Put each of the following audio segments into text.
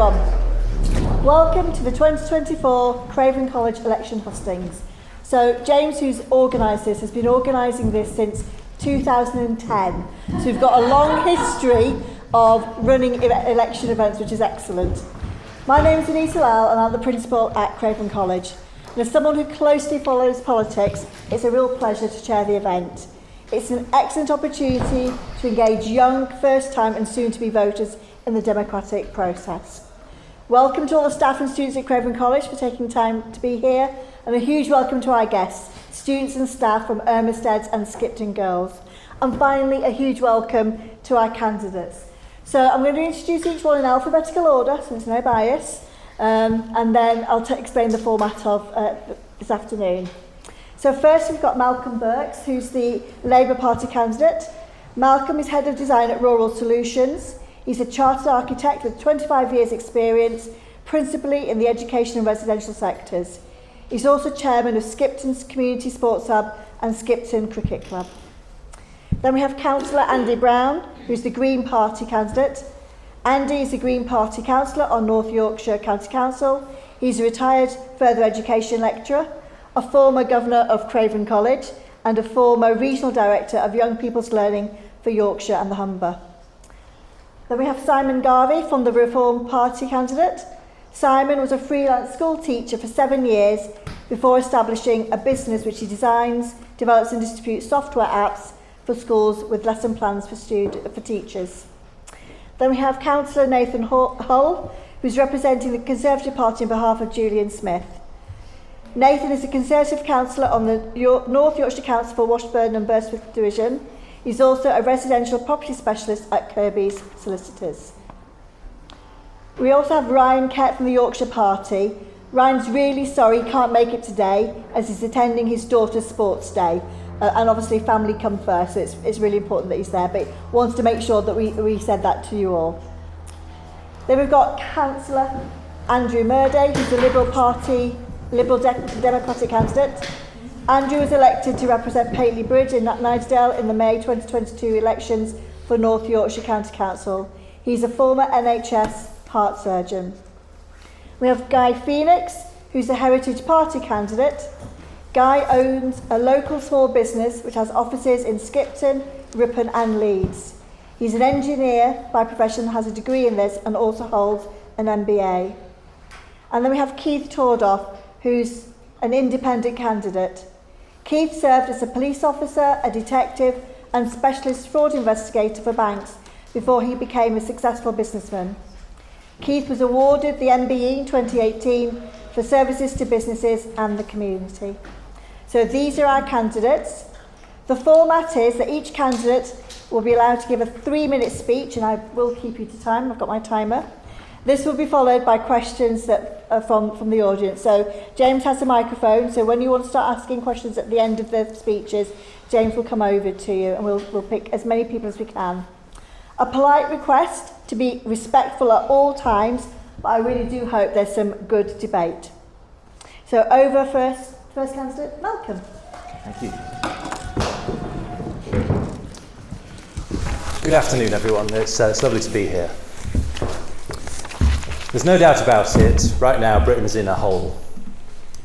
everyone. Welcome to the 2024 Craven College election hustings. So James, who's organised this, has been organising this since 2010. So we've got a long history of running election events, which is excellent. My name is Anita Lal and I'm the principal at Craven College. And as someone who closely follows politics, it's a real pleasure to chair the event. It's an excellent opportunity to engage young, first-time and soon-to-be voters in the democratic process. Welcome to all the staff and students at Craven College for taking time to be here, and a huge welcome to our guests, students and staff from Ermysted and Skipton girls. And finally, a huge welcome to our candidates. So I'm going to introduce each one in alphabetical order, so there's no bias, and then I'll explain the format of this afternoon. So first we've got Malcolm Burks, who's the Labour Party candidate. Malcolm is Head of Design at Rural Solutions. He's a chartered architect with 25 years experience, principally in the education and residential sectors. He's also chairman of Skipton's Community Sports Hub and Skipton Cricket Club. Then we have Councillor Andy Brown, who's the Green Party candidate. Andy is a Green Party councillor on North Yorkshire County Council. He's a retired further education lecturer, a former governor of Craven College, and a former regional director of Young People's Learning for Yorkshire and the Humber. Then we have Simon Garvey from the Reform Party candidate. Simon was a freelance school teacher for 7 years before establishing a business which he designs, develops and distributes software apps for schools with lesson plans for teachers. Then we have Councillor Nathan Hull, who's representing the Conservative Party on behalf of Julian Smith. Nathan is a Conservative councillor on the North Yorkshire Council for Washburn and Bursworth Division. He's also a residential property specialist at Kirby's Solicitors. We also have Ryan Kett from the Yorkshire Party. Ryan's really sorry he can't make it today as he's attending his daughter's sports day. And obviously family come first, so it's really important that he's there, but wants to make sure that we said that to you all. Then we've got Councillor Andrew Murday, who's the Liberal Democratic candidate. Andrew was elected to represent Pateley Bridge in Nightdale in the May 2022 elections for North Yorkshire County Council. He's a former NHS heart surgeon. We have Guy Phoenix, who's a Heritage Party candidate. Guy owns a local small business which has offices in Skipton, Ripon and Leeds. He's an engineer by profession, has a degree in this and also holds an MBA. And then we have Keith Tordoff, who's an independent candidate. Keith served as a police officer, a detective and specialist fraud investigator for banks before he became a successful businessman. Keith was awarded the MBE in 2018 for services to businesses and the community. So these are our candidates. The format is that each candidate will be allowed to give a 3-minute speech, and I will keep you to time, I've got my timer. This will be followed by questions that are from the audience. So James has a microphone, so when you want to start asking questions at the end of the speeches, James will come over to you and we'll pick as many people as we can. A polite request to be respectful at all times, but I really do hope there's some good debate. So over first candidate, Malcolm. Thank you. Good afternoon, everyone. It's lovely to be here. There's no doubt about it, right now Britain is in a hole.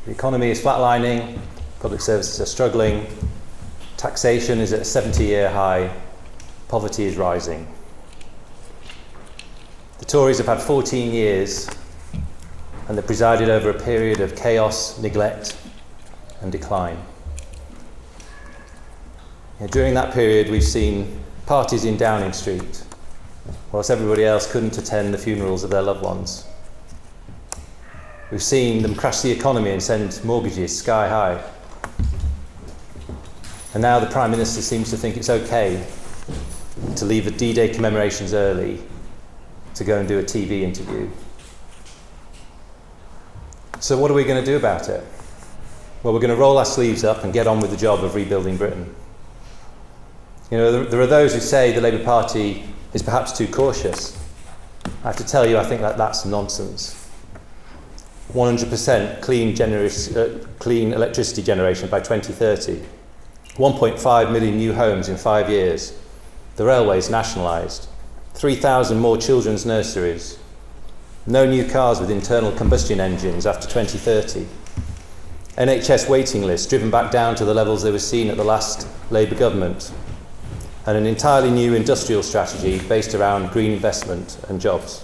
The economy is flatlining, public services are struggling, taxation is at a 70-year high, poverty is rising. The Tories have had 14 years and they've presided over a period of chaos, neglect and decline. During that period we've seen parties in Downing Street, whilst everybody else couldn't attend the funerals of their loved ones. We've seen them crash the economy and send mortgages sky high. And now the Prime Minister seems to think it's okay to leave the D-Day commemorations early to go and do a TV interview. So what are we going to do about it? Well, we're going to roll our sleeves up and get on with the job of rebuilding Britain. You know, there are those who say the Labour Party is perhaps too cautious. I have to tell you, I think that's nonsense. 100% clean electricity generation by 2030. 1.5 million new homes in 5 years. The railways nationalised. 3,000 more children's nurseries. No new cars with internal combustion engines after 2030. NHS waiting lists driven back down to the levels they were seen at the last Labour government. And an entirely new industrial strategy based around green investment and jobs.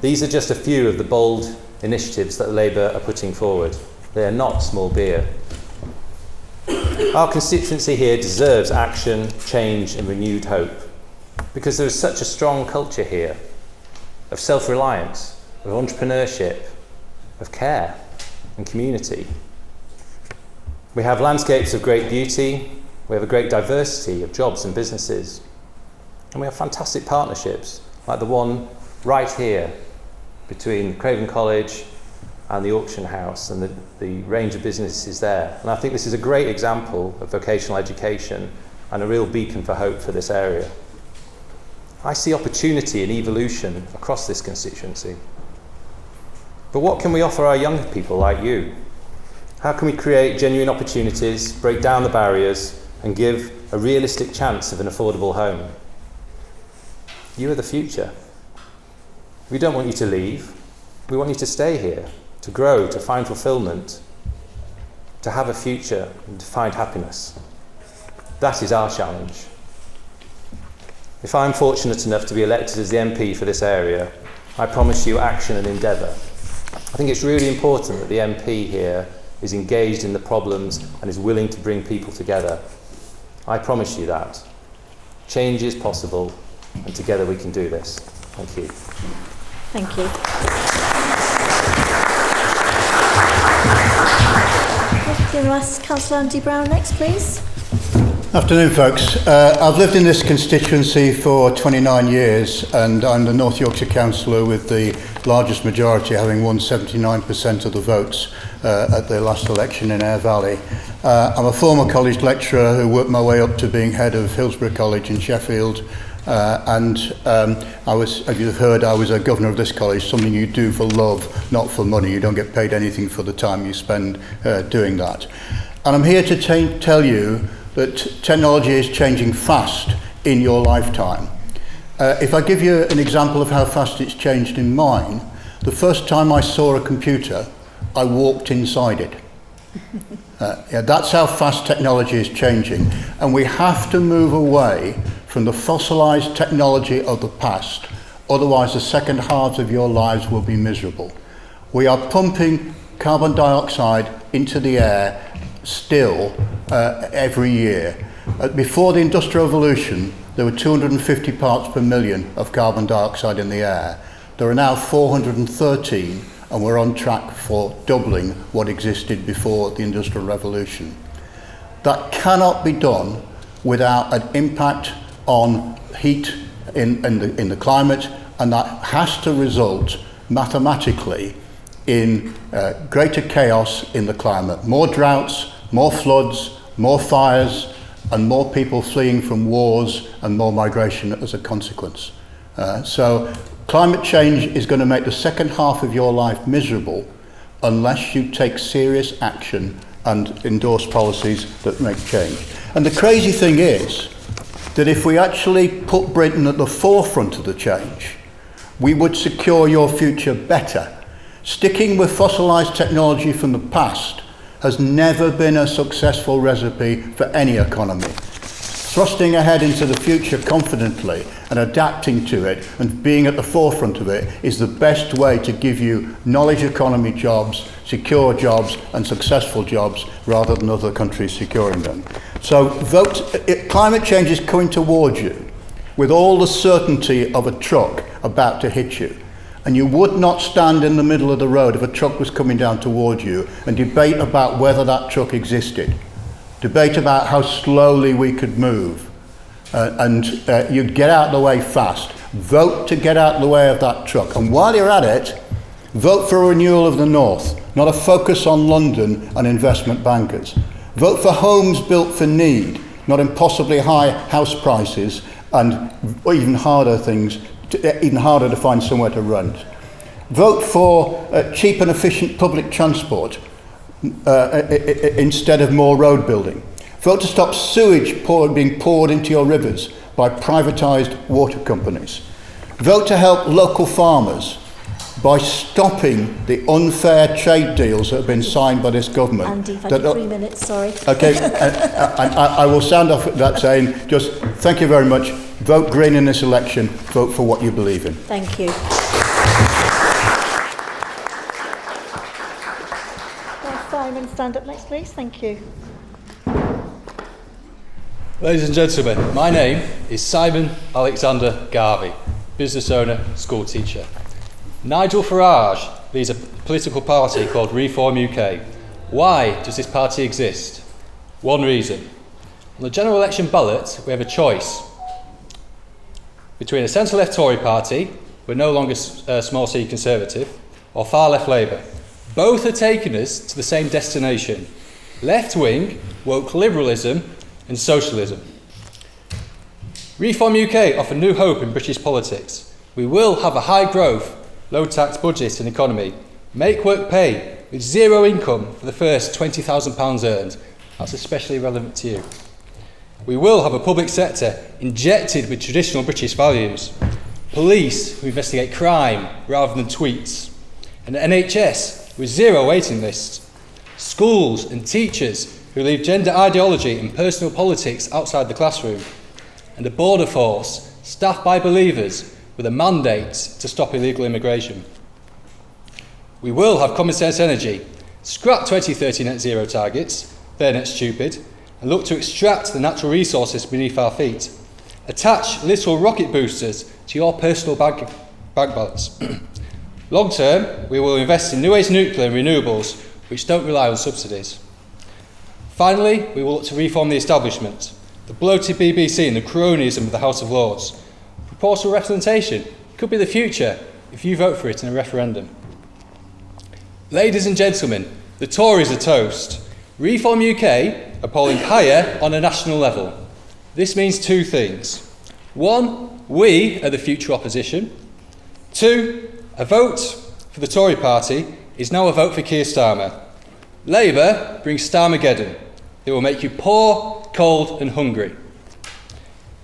These are just a few of the bold initiatives that Labour are putting forward. They are not small beer. Our constituency here deserves action, change and renewed hope, because there is such a strong culture here of self-reliance, of entrepreneurship, of care and community. We have landscapes of great beauty, we have a great diversity of jobs and businesses, and we have fantastic partnerships like the one right here between Craven College and the auction house and the range of businesses there. And I think this is a great example of vocational education and a real beacon for hope for this area. I see opportunity and evolution across this constituency. But what can we offer our young people like you? How can we create genuine opportunities, break down the barriers, and give a realistic chance of an affordable home? You are the future. We don't want you to leave. We want you to stay here, to grow, to find fulfilment, to have a future and to find happiness. That is our challenge. If I'm fortunate enough to be elected as the MP for this area, I promise you action and endeavour. I think it's really important that the MP here is engaged in the problems and is willing to bring people together. I promise you that. Change is possible, and together we can do this. Thank you. Thank you. I'm going to ask Councillor Andy Brown next, please. Afternoon, folks. I've lived in this constituency for 29 years, and I'm the North Yorkshire councillor with the largest majority, having won 79% of the votes at the last election in Ayr Valley. I'm a former college lecturer who worked my way up to being head of Hillsborough College in Sheffield, and I was, as you've heard, I was a governor of this college, something you do for love, not for money. You don't get paid anything for the time you spend doing that. And I'm here to tell you that technology is changing fast in your lifetime. If I give you an example of how fast it's changed in mine, the first time I saw a computer, I walked inside it. That's how fast technology is changing. And we have to move away from the fossilised technology of the past, otherwise the second halves of your lives will be miserable. We are pumping carbon dioxide into the air still every year. Before the Industrial Revolution, there were 250 parts per million of carbon dioxide in the air. There are now 413, and we're on track for doubling what existed before the Industrial Revolution. That cannot be done without an impact on heat in the climate, and that has to result mathematically in greater chaos in the climate. More droughts, more floods, more fires, and more people fleeing from wars and more migration as a consequence. So climate change is going to make the second half of your life miserable unless you take serious action and endorse policies that make change. And the crazy thing is that if we actually put Britain at the forefront of the change, we would secure your future better. Sticking with fossilised technology from the past has never been a successful recipe for any economy. Thrusting ahead into the future confidently and adapting to it and being at the forefront of it is the best way to give you knowledge economy jobs, secure jobs and successful jobs rather than other countries securing them. So climate change is coming towards you with all the certainty of a truck about to hit you. And you would not stand in the middle of the road if a truck was coming down towards you and debate about whether that truck existed. Debate about how slowly we could move. You'd get out of the way fast. Vote to get out of the way of that truck. And while you're at it, vote for a renewal of the North, not a focus on London and investment bankers. Vote for homes built for need, not impossibly high house prices and even harder to find somewhere to rent. Vote for cheap and efficient public transport instead of more road building. Vote to stop sewage being poured into your rivers by privatised water companies. Vote to help local farmers by stopping the unfair trade deals that have been signed by this government. Andy, if I get 3 minutes, sorry. Okay, I will sound off at that saying, just thank you very much. Vote Green in this election. Vote for what you believe in. Thank you. Simon, stand up next, please. Thank you. Ladies and gentlemen, my name is Simon Alexander Garvey, business owner, school teacher. Nigel Farage leads a political party called Reform UK. Why does this party exist? One reason. On the general election ballot, we have a choice between a centre-left Tory party, we're no longer small c Conservative, or far-left Labour. Both are taking us to the same destination: left-wing, woke liberalism and socialism. Reform UK offer new hope in British politics. We will have a high growth, low tax budget and economy, make work pay with zero income for the first £20,000 earned. That's especially relevant to you. We will have a public sector injected with traditional British values, police who investigate crime rather than tweets, an NHS with zero waiting lists, schools and teachers who leave gender ideology and personal politics outside the classroom, and a border force staffed by believers with a mandate to stop illegal immigration. We will have common sense energy, scrap 2030 net zero targets, they're net stupid, and look to extract the natural resources beneath our feet. Attach literal rocket boosters to your personal bank balance. Long term, we will invest in new age nuclear and renewables which don't rely on subsidies. Finally, we will look to reform the establishment, the bloated BBC and the cronyism of the House of Lords. Proportional representation could be the future if you vote for it in a referendum. Ladies and gentlemen, the Tories are toast. Reform UK are polling higher on a national level. This means two things. One, we are the future opposition. Two, a vote for the Tory party is now a vote for Keir Starmer. Labour brings Starmageddon. It will make you poor, cold and hungry.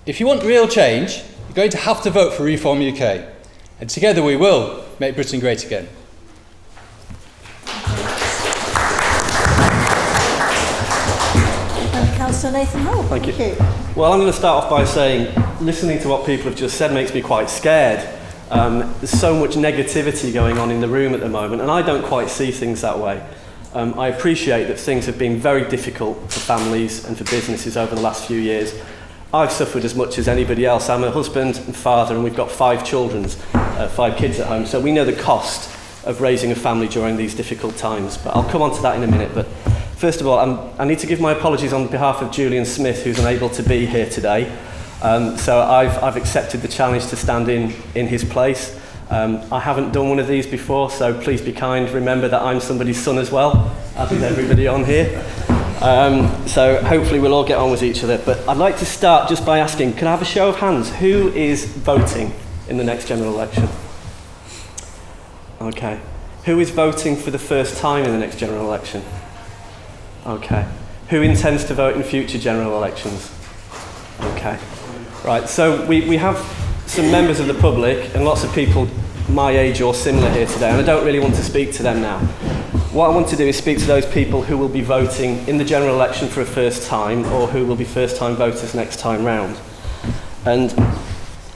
If you want real change, you're going to have to vote for Reform UK. And together we will make Britain great again. Councillor Nathan Hull. Thank you. Well, I'm going to start off by saying, listening to what people have just said makes me quite scared. There's so much negativity going on in the room at the moment, and I don't quite see things that way. I appreciate that things have been very difficult for families and for businesses over the last few years. I've suffered as much as anybody else. I'm a husband and father, and we've got 5 kids at home, so we know the cost of raising a family during these difficult times. But I'll come on to that in a minute. But first of all, I need to give my apologies on behalf of Julian Smith, who's unable to be here today. So I've accepted the challenge to stand in his place. I haven't done one of these before, so please be kind. Remember that I'm somebody's son as well, as is everybody on here. So hopefully we'll all get on with each other. But I'd like to start just by asking, can I have a show of hands? Who is voting in the next general election? Okay. Who is voting for the first time in the next general election? Okay. Who intends to vote in future general elections? Okay. Right, so we have some members of the public and lots of people my age or similar here today, and I don't really want to speak to them now. What I want to do is speak to those people who will be voting in the general election for a first time, or who will be first-time voters next time round. And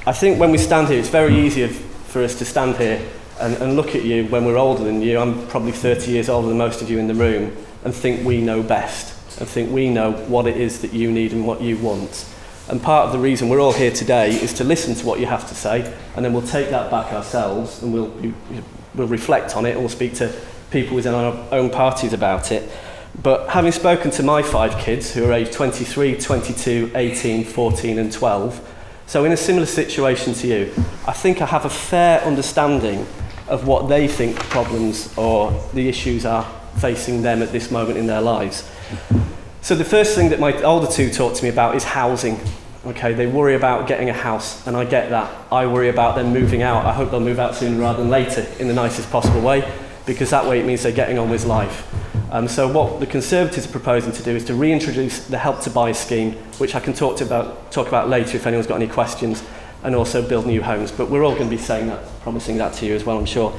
I think when we stand here, it's very easy for us to stand here and look at you when we're older than you. I'm probably 30 years older than most of you in the room, and think we know best, and think we know what it is that you need and what you want. And part of the reason we're all here today is to listen to what you have to say, and then we'll take that back ourselves, and we'll reflect on it, and we'll speak to people within our own parties about it. But having spoken to my 5 kids, who are aged 23, 22, 18, 14 and 12, so in a similar situation to you, I think I have a fair understanding of what they think the problems or the issues are facing them at this moment in their lives. So the first thing that my older 2 talk to me about is housing. Okay, they worry about getting a house, and I get that. I worry about them moving out. I hope they'll move out sooner rather than later in the nicest possible way, because that way it means they're getting on with life. So what the Conservatives are proposing to do is to reintroduce the Help to Buy scheme, which I can talk about later if anyone's got any questions, and also build new homes. But we're all going to be saying that, promising that to you as well, I'm sure.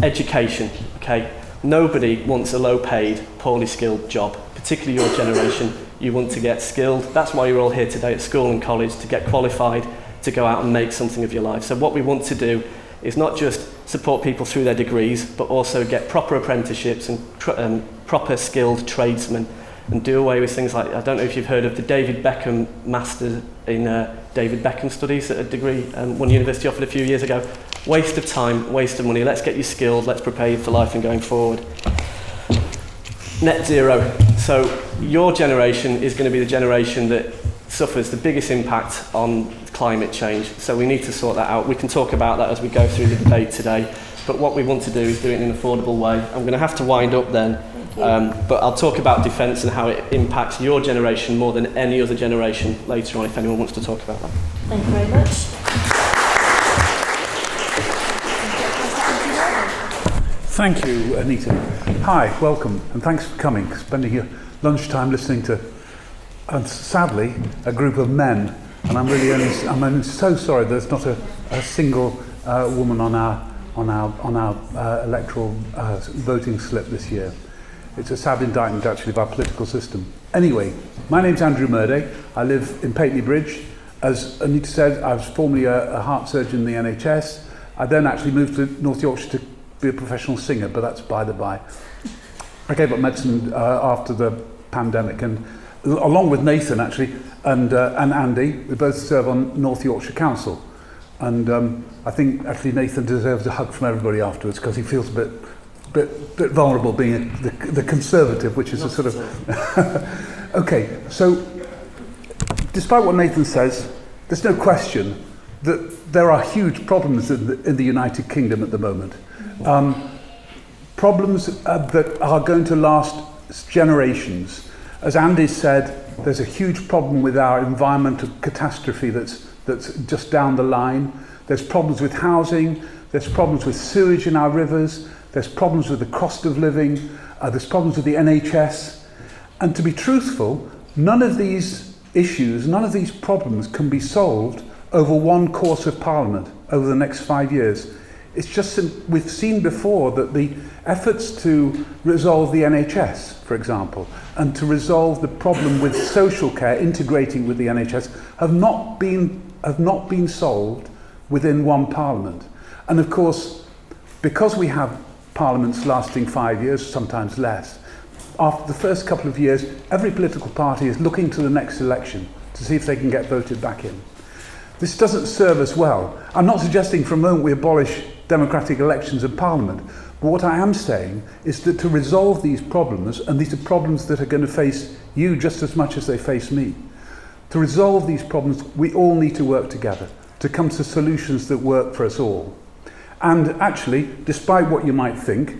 Education, okay? Nobody wants a low-paid, poorly skilled job, particularly your generation. You want to get skilled. That's why you're all here today at school and college, to get qualified, to go out and make something of your life. So what we want to do is not just support people through their degrees, but also get proper apprenticeships and proper skilled tradesmen, and do away with things like, I don't know if you've heard of the David Beckham Master in David Beckham Studies at a degree one university offered a few years ago. Waste of time, waste of money. Let's get you skilled, let's prepare you for life and going forward. Net zero. So your generation is going to be the generation that suffers the biggest impact on climate change. So we need to sort that out. We can talk about that as we go through the debate today. But what we want to do is do it in an affordable way. I'm going to have to wind up then. But I'll talk about defence and how it impacts your generation more than any other generation later on, if anyone wants to talk about that. Thank you very much. Thank you, Anita. Hi, welcome, and thanks for coming, spending your lunchtime listening to, sadly, a group of men. And I'm so sorry there's not a single woman on our electoral voting slip this year. It's a sad indictment, actually, of our political system. Anyway, my name's Andrew Murday. I live in Pateley Bridge. As Anita said, I was formerly a heart surgeon in the NHS. I then actually moved to North Yorkshire to be a professional singer, but that's by the by. I gave up medicine after the pandemic, and along with Nathan, actually, and Andy, we both serve on North Yorkshire Council. And I think, actually, Nathan deserves a hug from everybody afterwards, because he feels a bit vulnerable being the Conservative, which is a sort of... Okay, so despite what Nathan says, there's no question that there are huge problems in the United Kingdom at the moment. Problems that are going to last generations. As Andy said, there's a huge problem with our environmental catastrophe that's just down the line. There's problems with housing, there's problems with sewage in our rivers, there's problems with the cost of living, there's problems with the NHS. And to be truthful, none of these issues, none of these problems can be solved over one course of Parliament over the next 5 years. It's just, we've seen before that the efforts to resolve the NHS, for example, and to resolve the problem with social care integrating with the NHS have not been solved within one Parliament. And of course, because we have parliaments lasting 5 years, sometimes less, after the first couple of years, every political party is looking to the next election to see if they can get voted back in. This doesn't serve us well. I'm not suggesting for a moment we abolish democratic elections in Parliament, but what I am saying is that to resolve these problems, and these are problems that are going to face you just as much as they face me, to resolve these problems, we all need to work together to come to solutions that work for us all. And actually, despite what you might think,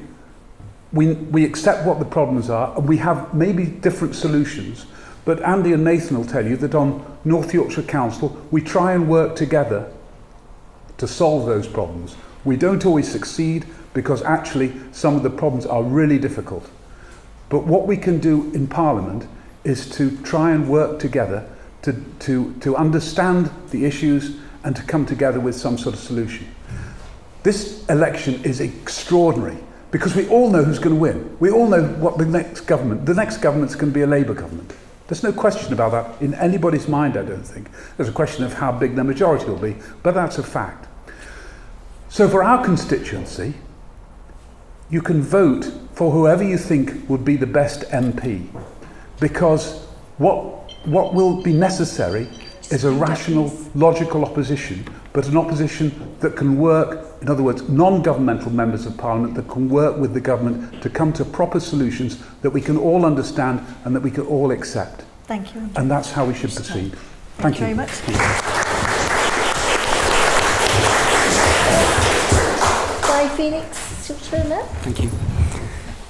we accept what the problems are, and we have maybe different solutions. But Andy and Nathan will tell you that on North Yorkshire Council, we try and work together to solve those problems. We don't always succeed because actually some of the problems are really difficult. But what we can do in Parliament is to try and work together to understand the issues and to come together with some sort of solution. This election is extraordinary because we all know who's going to win. We all know what the next government's going to be a Labour government. There's no question about that in anybody's mind, I don't think. There's a question of how big the majority will be, but that's a fact. So for our constituency, you can vote for whoever you think would be the best MP, because what will be necessary is a rational, logical opposition, but an opposition that can work, in other words, non-governmental members of Parliament that can work with the government to come to proper solutions that we can all understand and that we can all accept. Thank you. And that's how we should proceed. Thank you very much. Guy Phoenix, Thank you.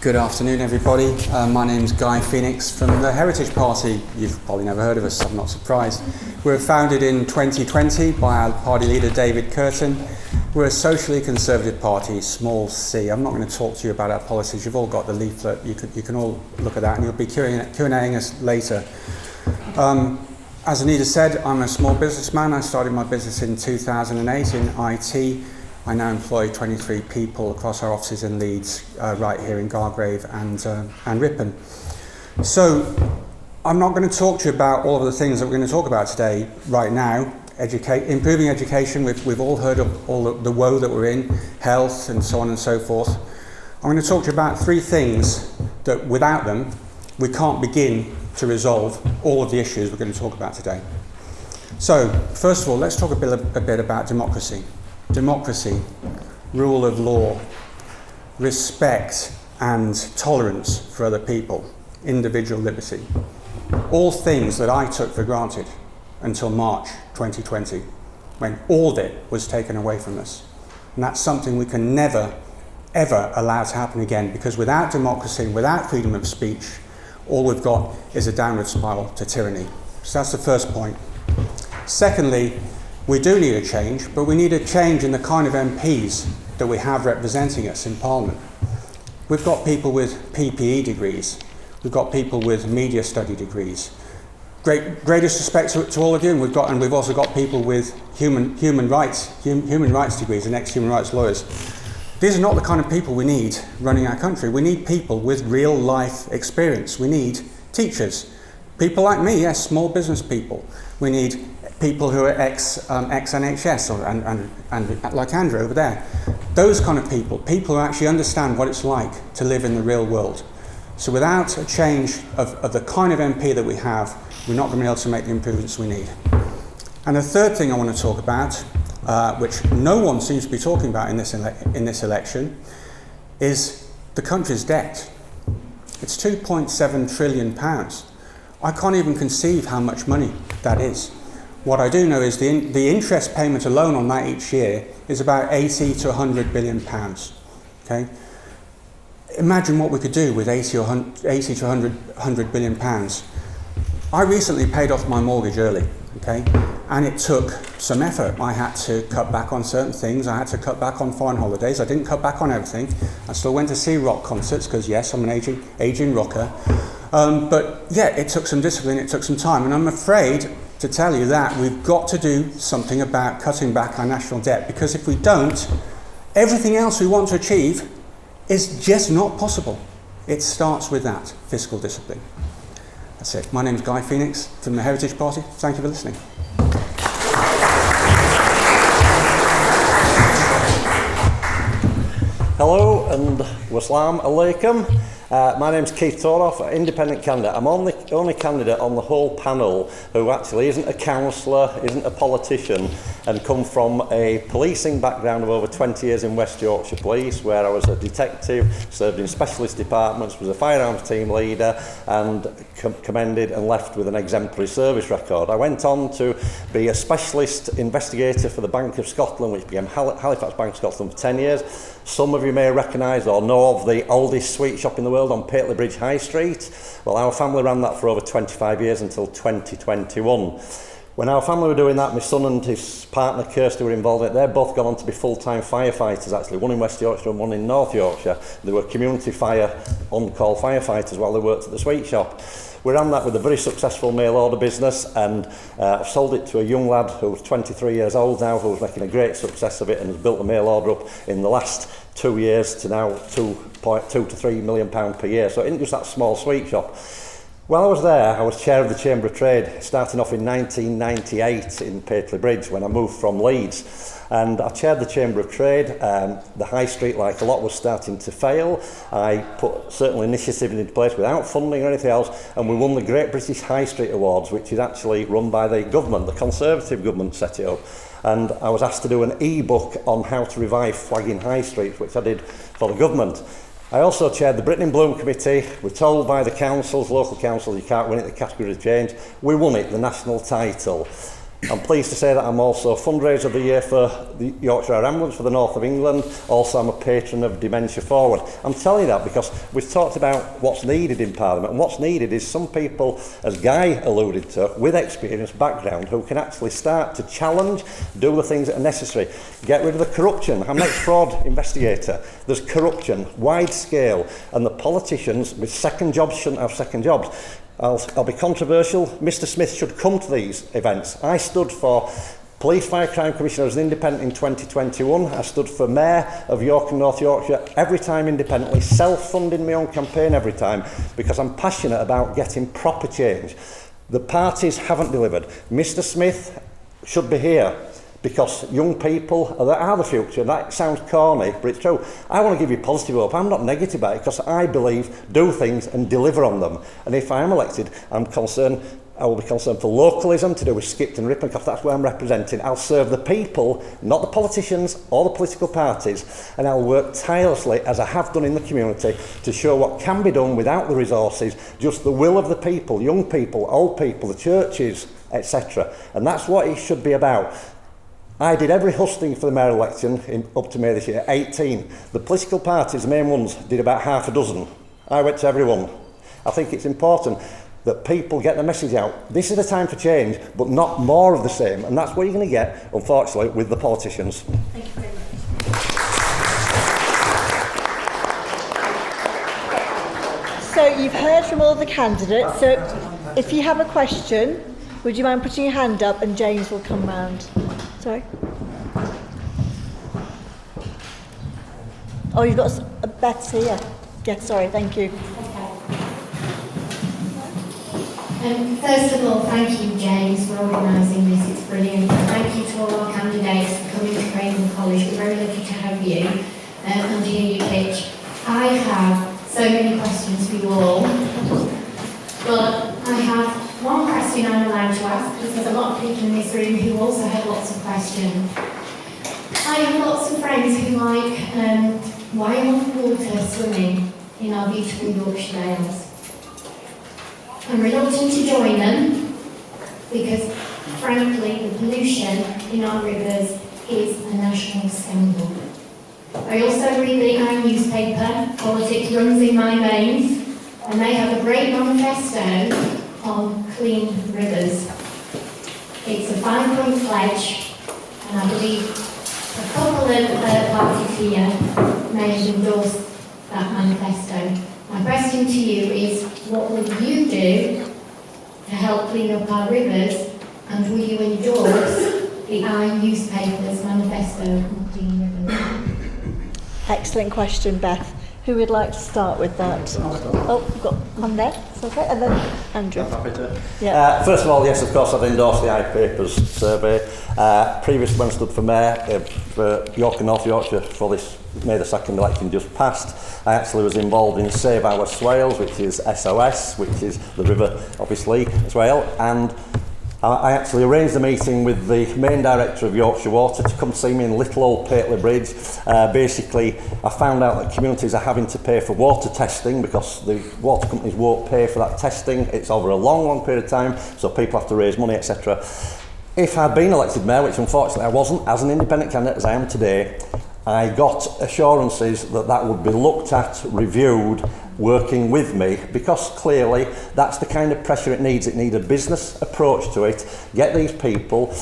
Good afternoon, everybody. My name's Guy Phoenix from the Heritage Party. You've probably never heard of us, I'm not surprised. We're founded in 2020 by our party leader, David Curtin. We're a socially conservative party, small c. I'm not going to talk to you about our policies. You've all got the leaflet. You can all look at that, and you'll be Q&Aing us later. As Anita said, I'm a small businessman. I started my business in 2008 in IT. I now employ 23 people across our offices in Leeds, right here in Gargrave and Ripon. So I'm not going to talk to you about all of the things that we're going to talk about today right now. Improving education, we've all heard of all the woe that we're in, health and so on and so forth. I'm going to talk to you about 3 things that without them we can't begin to resolve all of the issues we're going to talk about today. So first of all, let's talk a bit about democracy. Democracy, rule of law, respect and tolerance for other people, individual liberty. All things that I took for granted until March 2020, when all of it was taken away from us. And that's something we can never, ever allow to happen again, because without democracy, without freedom of speech, all we've got is a downward spiral to tyranny. So that's the first point. Secondly, we do need a change, but we need a change in the kind of MPs that we have representing us in Parliament. We've got people with PPE degrees. We've got people with media study degrees. Greatest respect to all of you, and we've also got people with human rights degrees and ex-human rights lawyers. These are not the kind of people we need running our country. We need people with real life experience. We need teachers, people like me, yes, small business people. We need people who are ex-NHS and like Andrew over there. Those kind of people who actually understand what it's like to live in the real world. So without a change of the kind of MP that we have, we're not going to be able to make the improvements we need. And the third thing I want to talk about, which no one seems to be talking about in this election, is the country's debt. It's £2.7 trillion. I can't even conceive how much money that is. What I do know is the interest payment alone on that each year is about 80 to 100 billion pounds. Okay? Imagine what we could do with 80 to 100 billion pounds. I recently paid off my mortgage early, okay? And it took some effort. I had to cut back on certain things. I had to cut back on foreign holidays. I didn't cut back on everything. I still went to see rock concerts because, yes, I'm an aging rocker. But yeah, it took some discipline, it took some time. And I'm afraid to tell you that we've got to do something about cutting back our national debt, because if we don't, everything else we want to achieve is just not possible. It starts with that, fiscal discipline. That's it. My name's Guy Phoenix from the Heritage Party. Thank you for listening. Hello and wassalam alaikum. My name's Keith Toroff, independent candidate. I'm the only candidate on the whole panel who actually isn't a councillor, isn't a politician, and come from a policing background of over 20 years in West Yorkshire Police, where I was a detective, served in specialist departments, was a firearms team leader, and commended and left with an exemplary service record. I went on to be a specialist investigator for the Bank of Scotland, which became Halifax Bank of Scotland for 10 years. Some of you may recognise or know of the oldest sweet shop in the world on Pateley Bridge High Street. Well, our family ran that for over 25 years until 2021. When our family were doing that, my son and his partner Kirsty were involved in it. They've both gone on to be full-time firefighters, actually, one in West Yorkshire and one in North Yorkshire. They were community fire on-call firefighters while they worked at the sweet shop. We ran that with a very successful mail order business, and I've sold it to a young lad who's 23 years old now, who's making a great success of it and has built the mail order up in the last 2 years to now £2 to £3 million per year. So it isn't just that small sweet shop. While I was there, I was chair of the Chamber of Trade, starting off in 1998 in Pateley Bridge when I moved from Leeds. And I chaired the Chamber of Trade. The High Street, like a lot, was starting to fail. I put certain initiatives into place without funding or anything else, and we won the Great British High Street Awards, which is actually run by the government. The Conservative government set it up. And I was asked to do an e-book on how to revive flagging high streets, which I did for the government. I also chaired the Britain in Bloom Committee. We're told by the councils, local councils, you can't win it, the category has changed. We won it, the national title. I'm pleased to say that I'm also fundraiser of the year for the Yorkshire Ambulance for the North of England. Also, I'm a patron of Dementia Forward. I'm telling you that because we've talked about what's needed in Parliament, and what's needed is some people, as Guy alluded to, with experience, background, who can actually start to challenge, do the things that are necessary. Get rid of the corruption. I'm an ex-fraud investigator. There's corruption, wide scale, and the politicians with second jobs shouldn't have second jobs. I'll be controversial. Mr. Smith should come to these events. I stood for Police Fire Crime Commissioner as an independent in 2021. I stood for Mayor of York and North Yorkshire every time independently, self-funding my own campaign every time, because I'm passionate about getting proper change. The parties haven't delivered. Mr Smith should be here because young people are the future. That sounds corny, but it's true. I want to give you positive hope. I'm not negative about it because I believe do things and deliver on them. And if I am elected, I will be concerned for localism to do with Skipton and Ripon, because that's where I'm representing. I'll serve the people, not the politicians or the political parties, and I'll work tirelessly, as I have done in the community, to show what can be done without the resources, just the will of the people, young people, old people, the churches, etc. And that's what it should be about. I did every husting for the mayoral election up to May this year, 18. The political parties, the main ones, did about half a dozen. I went to every one. I think it's important that people get the message out. This is the time for change, but not more of the same. And that's what you're going to get, unfortunately, with the politicians. Thank you very much. So you've heard from all the candidates. So if you have a question, would you mind putting your hand up and James will come round. Sorry. Oh, you've got a Beth's here. Yeah, sorry, thank you. First of all, thank you, James, for organising this. It's brilliant. Thank you to all our candidates for coming to Craven College. We're very lucky to have you and hear you pitch. I have so many questions for you all, but I have one question I'm allowed to ask, because there's a lot of people in this room who also have lots of questions. I have lots of friends who like wild water swimming in our beautiful Yorkshire Dales. I'm reluctant to join them because, frankly, the pollution in our rivers is a national scandal. I also read the Iron newspaper. Politics runs in my veins, and they have a great manifesto on clean rivers. It's a 5-point pledge, and I believe a couple of parties here may have endorsed that manifesto. My question to you is, what will you do to help clean up our rivers, and will you endorse the Iron newspaper's manifesto on clean rivers? Excellent question, Beth. Who would like to start with that? Oh, we've got one there. It's okay. And then Andrew. Yeah. First of all, yes, of course, I've endorsed the iPapers survey. Previously, when I stood for Mayor for York and North Yorkshire for this May the 2nd election just passed, I actually was involved in Save Our Swales, which is SOS, which is the river, obviously, as well. And I actually arranged a meeting with the main director of Yorkshire Water to come see me in Little Old Pateley Bridge. Basically, I found out that communities are having to pay for water testing because the water companies won't pay for that testing. It's over a long, long period of time, so people have to raise money, etc. If I'd been elected mayor, which unfortunately I wasn't, as an independent candidate as I am today, I got assurances that that would be looked at, reviewed, working with me, because clearly that's the kind of pressure it needs. It needs a business approach to it, get these people,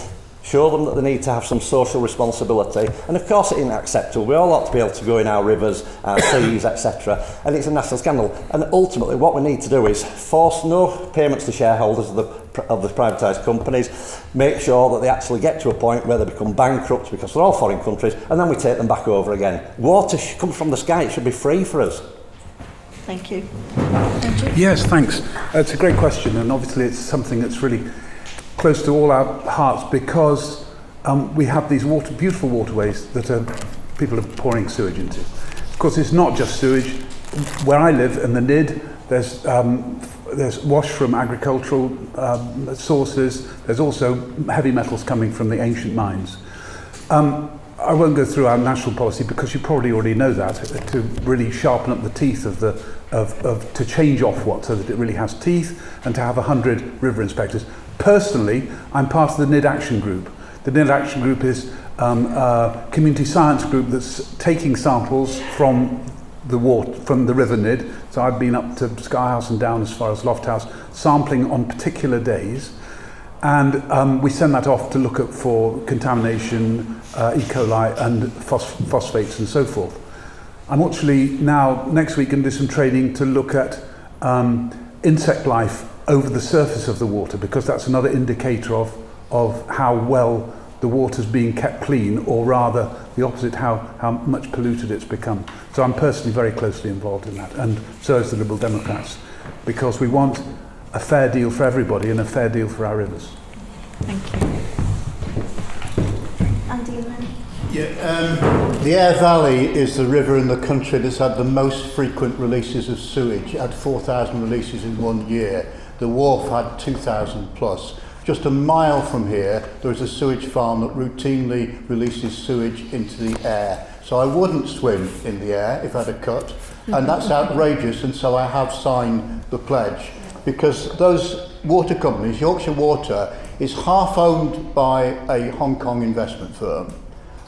show them that they need to have some social responsibility, and of course it isn't acceptable. We all ought to be able to go in our rivers, our seas, etc., and it's a national scandal. And ultimately what we need to do is force no payments to shareholders of the privatised companies, make sure that they actually get to a point where they become bankrupt because they're all foreign countries, and then we take them back over again. Water comes from the sky, it should be free for us. Thank you. Yes, thanks. It's a great question, and obviously it's something that's really close to all our hearts, because we have these beautiful waterways that people are pouring sewage into. Of course, it's not just sewage. Where I live in the Nid, there's wash from agricultural sources. There's also heavy metals coming from the ancient mines. I won't go through our national policy because you probably already know that, to really sharpen up the teeth to change Ofwat so that it really has teeth, and to have 100 river inspectors. Personally, I'm part of the NID Action Group. The NID Action Group is a community science group that's taking samples from the River Nid. So I've been up to Sky House and down as far as Loft House, sampling on particular days. And we send that off to look at for contamination, E. coli and phosphates and so forth. I'm actually now, next week, going to do some training to look at insect life over the surface of the water, because that's another indicator of how well the water's being kept clean, or rather the opposite, how much polluted it's become. So I'm personally very closely involved in that, and so is the Liberal Democrats, because we want a fair deal for everybody and a fair deal for our rivers. Thank you. Andy, and then? Yeah, the Aire Valley is the river in the country that's had the most frequent releases of sewage. It had 4,000 releases in 1 year. The Wharf had 2,000 plus. Just a mile from here, there is a sewage farm that routinely releases sewage into the Aire. So I wouldn't swim in the Aire if I had a cut, and that's outrageous, and so I have signed the pledge. Because those water companies, Yorkshire Water, is half owned by a Hong Kong investment firm,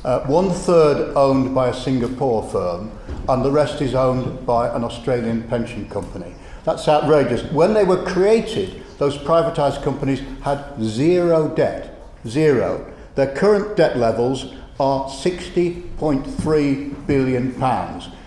1/3 owned by a Singapore firm, and the rest is owned by an Australian pension company. That's outrageous. When they were created, those privatised companies had zero debt. Zero. Their current debt levels are £60.3 billion.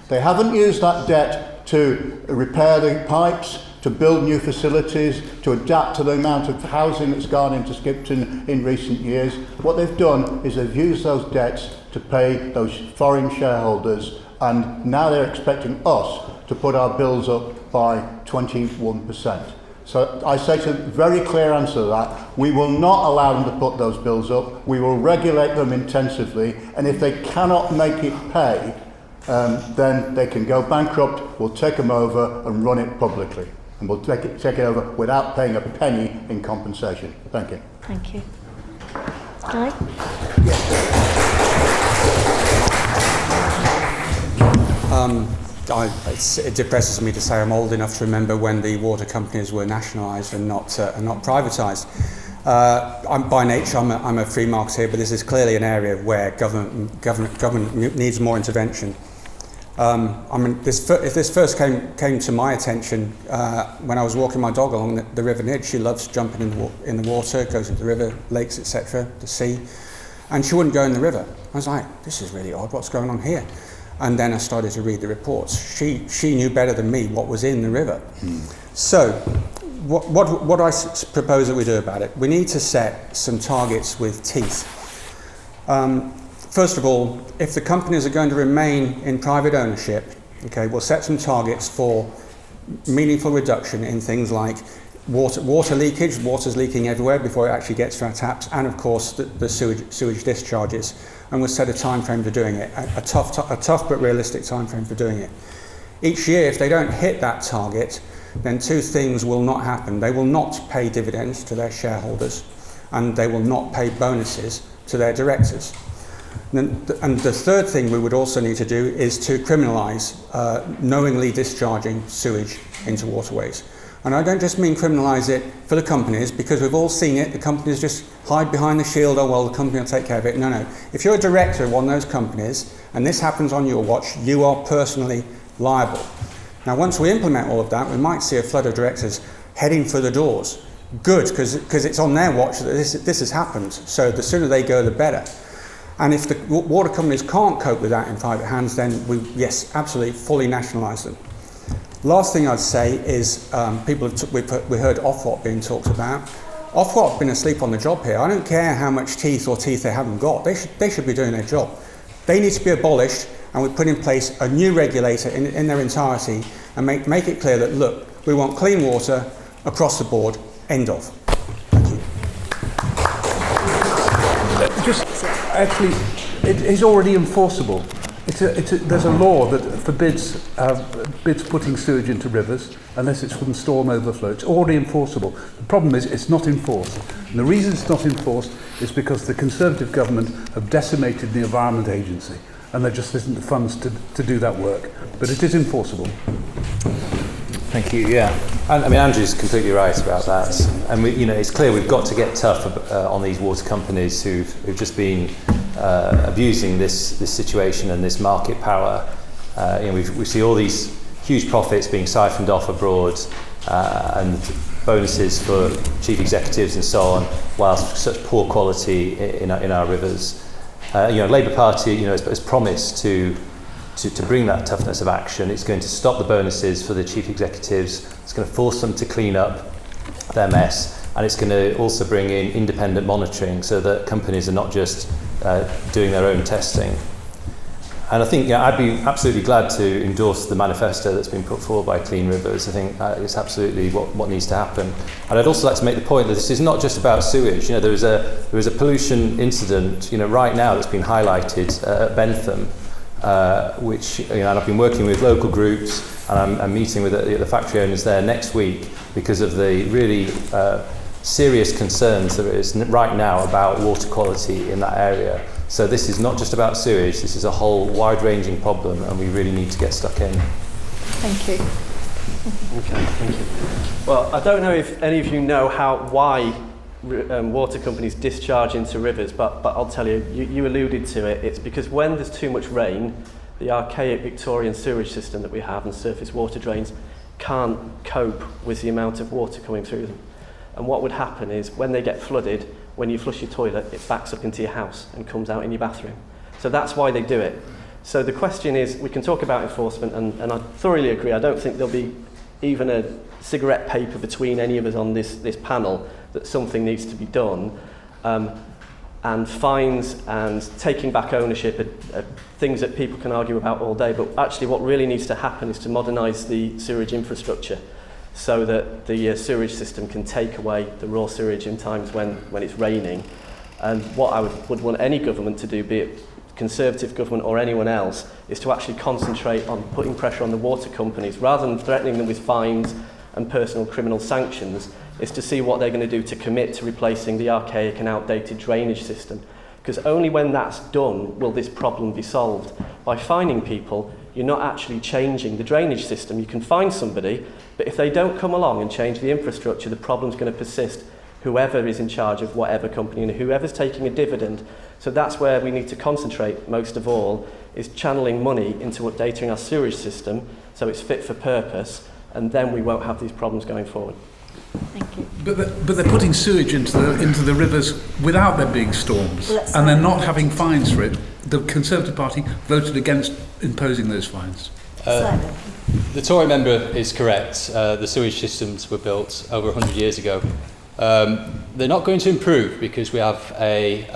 They haven't used that debt to repair the pipes, to build new facilities, to adapt to the amount of housing that's gone into Skipton in recent years. What they've done is they've used those debts to pay those foreign shareholders, and now they're expecting us to put our bills up by 21%. So I say to very clear answer to that, we will not allow them to put those bills up. We will regulate them intensively, and if they cannot make it pay, then they can go bankrupt. We'll take them over and run it publicly, and we'll take it over without paying a penny in compensation. Thank you. Thank you. Guy? It depresses me to say I'm old enough to remember when the water companies were nationalised and not privatised. By nature, I'm a free marketeer, but this is clearly an area where government needs more intervention. This first came to my attention when I was walking my dog along the River Nid. She loves jumping in the water, goes into the river, lakes, etc., the sea, and she wouldn't go in the river. I was like, this is really odd. What's going on here? And then I started to read the reports. She knew better than me what was in the river. So what I propose that we do about it, we need to set some targets with teeth. First of all, if the companies are going to remain in private ownership, okay, we'll set some targets for meaningful reduction in things like water leakage. Water's leaking everywhere before it actually gets to our taps, and of course the sewage discharges. And we'll set a time frame for doing it, a tough but realistic time frame for doing it. Each year, if they don't hit that target, then two things will not happen. They will not pay dividends to their shareholders, and they will not pay bonuses to their directors. And the third thing we would also need to do is to criminalise knowingly discharging sewage into waterways. And I don't just mean criminalise it for the companies, because we've all seen it. The companies just hide behind the shield, oh, well, the company will take care of it. No. If you're a director of one of those companies, and this happens on your watch, you are personally liable. Now, once we implement all of that, we might see a flood of directors heading for the doors. Good, because it's on their watch that this has happened. So the sooner they go, the better. And if the water companies can't cope with that in private hands, then yes, absolutely, fully nationalise them. Last thing I'd say is we heard Ofwat being talked about. Ofwat have been asleep on the job here. I don't care how much teeth they haven't got. They should be doing their job. They need to be abolished, and we put in place a new regulator in their entirety and make it clear that, look, we want clean water across the board, end of. Thank you. Actually, it is already enforceable. There's a law that forbids putting sewage into rivers unless it's from storm overflow. It's already enforceable. The problem is it's not enforced. And the reason it's not enforced is because the Conservative government have decimated the Environment Agency, and there just isn't the funds to do that work. But it is enforceable. Thank you. Yeah, and I mean Andrew's completely right about that. And it's clear we've got to get tough on these water companies who've just been abusing this situation and this market power. We see all these huge profits being siphoned off abroad, and bonuses for chief executives and so on, whilst such poor quality in our rivers. Labour Party, has promised to bring that toughness of action. It's going to stop the bonuses for the chief executives. It's going to force them to clean up their mess. and it's going to also bring in independent monitoring so that companies are not just doing their own testing. And I think I'd be absolutely glad to endorse the manifesto that's been put forward by Clean Rivers. I think it's absolutely what needs to happen. And I'd also like to make the point that this is not just about sewage. There is a pollution incident, right now that's been highlighted at Bentham, which and I've been working with local groups, and I'm meeting with the factory owners there next week because of the really serious concerns there is right now about water quality in that area. So this is not just about sewage, this is a whole wide-ranging problem, and we really need to get stuck in. Thank you. Okay, thank you. Well, I don't know if any of you know why water companies discharge into rivers, but I'll tell you, you alluded to it. It's because when there's too much rain, the archaic Victorian sewage system that we have and surface water drains can't cope with the amount of water coming through them. And what would happen is when they get flooded, when you flush your toilet, it backs up into your house and comes out in your bathroom. So that's why they do it. So the question is, we can talk about enforcement, and I thoroughly agree. I don't think there'll be even a cigarette paper between any of us on this panel that something needs to be done. And fines and taking back ownership are things that people can argue about all day. But actually what really needs to happen is to modernise the sewage infrastructure, so that the sewage system can take away the raw sewage in times when it's raining. And what I would want any government to do, be it Conservative government or anyone else, is to actually concentrate on putting pressure on the water companies, rather than threatening them with fines and personal criminal sanctions, is to see what they're going to do to commit to replacing the archaic and outdated drainage system. Because only when that's done will this problem be solved. By fining people, you're not actually changing the drainage system. You can fine somebody, but if they don't come along and change the infrastructure, the problem's going to persist, whoever is in charge of whatever company and whoever's taking a dividend. So that's where we need to concentrate most of all, is channeling money into updating our sewage system so it's fit for purpose, and then we won't have these problems going forward. Thank you. But they're putting sewage into the rivers without there being storms, and they're not having fines for it. The Conservative Party voted against imposing those fines. The Tory member is correct. The sewage systems were built over 100 years ago. They're not going to improve because we have a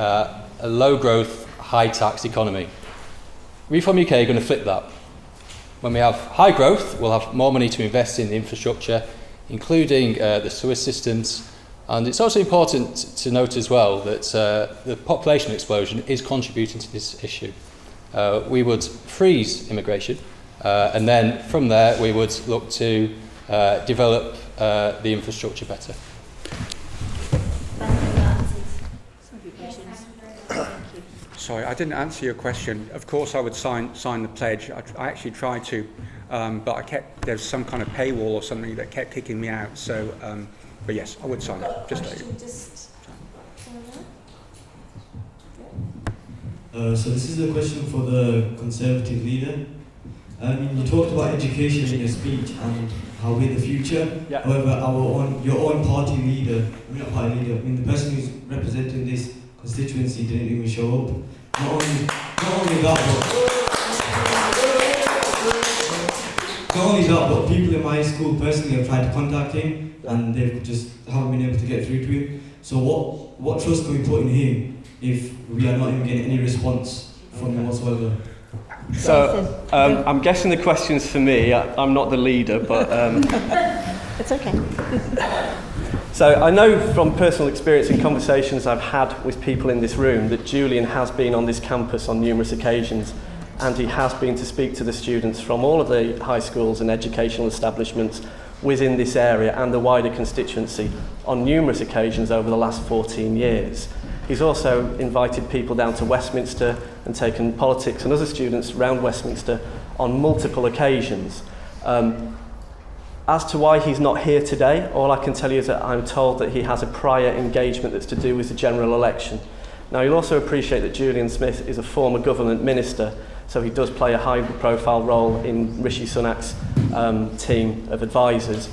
low-growth, high-tax economy. Reform UK are going to flip that. When we have high growth, we'll have more money to invest in the infrastructure, including the sewer systems. And it's also important to note as well that the population explosion is contributing to this issue. We would freeze immigration, and then from there we would look to develop the infrastructure better. Sorry, I didn't answer your question. Of course I would sign the pledge. I actually tried to, but there's some kind of paywall or something that kept kicking me out. So, but yes, I would sign it. So this is a question for the Conservative leader. You talked about education in your speech and how we're the future. Yeah. However, your own party leader, the person who's representing this constituency didn't even show up. Not only that, but people in my school personally have tried to contact him and they've just haven't been able to get through to him. So what trust can we put in him if we are not even getting any response from him whatsoever? So I'm guessing the question's for me. I'm not the leader, but It's okay. So I know from personal experience and conversations I've had with people in this room that Julian has been on this campus on numerous occasions, and he has been to speak to the students from all of the high schools and educational establishments within this area and the wider constituency on numerous occasions over the last 14 years. He's also invited people down to Westminster and taken politics and other students around Westminster on multiple occasions. As to why he's not here today, all I can tell you is that I'm told that he has a prior engagement that's to do with the general election. Now, you'll also appreciate that Julian Smith is a former government minister, so he does play a high-profile role in Rishi Sunak's team of advisors.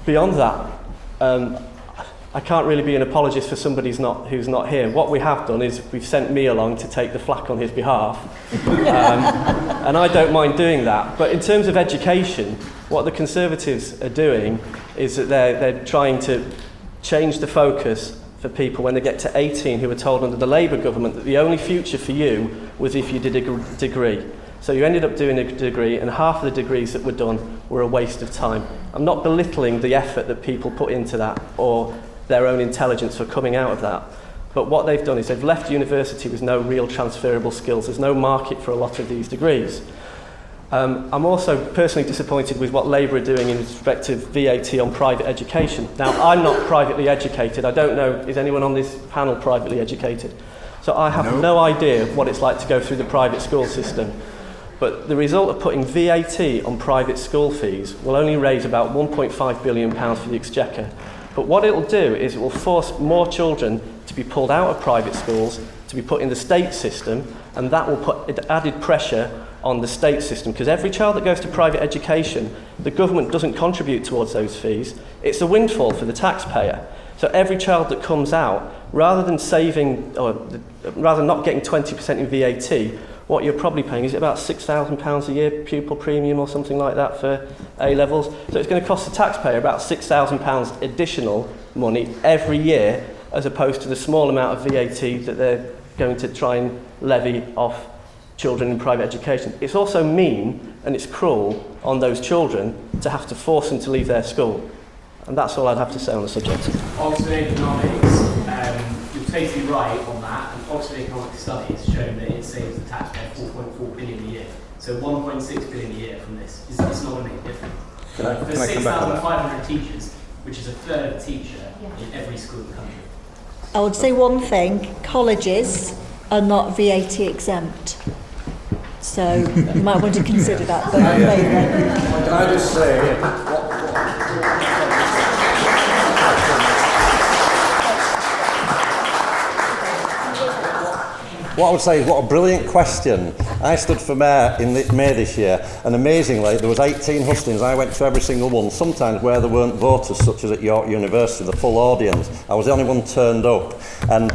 Beyond that, I can't really be an apologist for somebody who's not here. What we have done is we've sent me along to take the flak on his behalf, and I don't mind doing that. But in terms of education, what the Conservatives are doing is that they're trying to changed the focus for people when they get to 18 who were told under the Labour government that the only future for you was if you did a degree. So you ended up doing a degree, and half of the degrees that were done were a waste of time. I'm not belittling the effort that people put into that or their own intelligence for coming out of that. But what they've done is they've left university with no real transferable skills. There's no market for a lot of these degrees. I'm also personally disappointed with what Labour are doing in respect of VAT on private education. Now, I'm not privately educated. I don't know, is anyone on this panel privately educated? So I have no idea what it's like to go through the private school system. But the result of putting VAT on private school fees will only raise about £1.5 billion for the Exchequer. But what it will do is it will force more children to be pulled out of private schools, to be put in the state system, and that will put added pressure on the state system, because every child that goes to private education, the government doesn't contribute towards those fees. It's a windfall for the taxpayer. So every child that comes out, rather than not getting 20% in VAT, what you're probably paying is about £6,000 a year pupil premium or something like that for A-levels. So it's going to cost the taxpayer about £6,000 additional money every year, as opposed to the small amount of VAT that they're going to try and levy off children in private education. It's also mean and it's cruel on those children to have to force them to leave their school. And that's all I'd have to say on the subject. Oxford Economics, you're totally right on that, and Oxford Economics study has shown that it saves the taxpayer £4.4 billion a year. So £1.6 billion a year from this is not going to make a difference. For 6,500 teachers, which is a third of a teacher in every school in the country. I would say one thing, colleges are not VAT exempt. So you might want to consider that. But Can I just say, what I would say is, what a brilliant question. I stood for mayor in May this year, and amazingly, there was 18 hustings. I went to every single one, sometimes where there weren't voters, such as at York University, the full audience. I was the only one turned up. And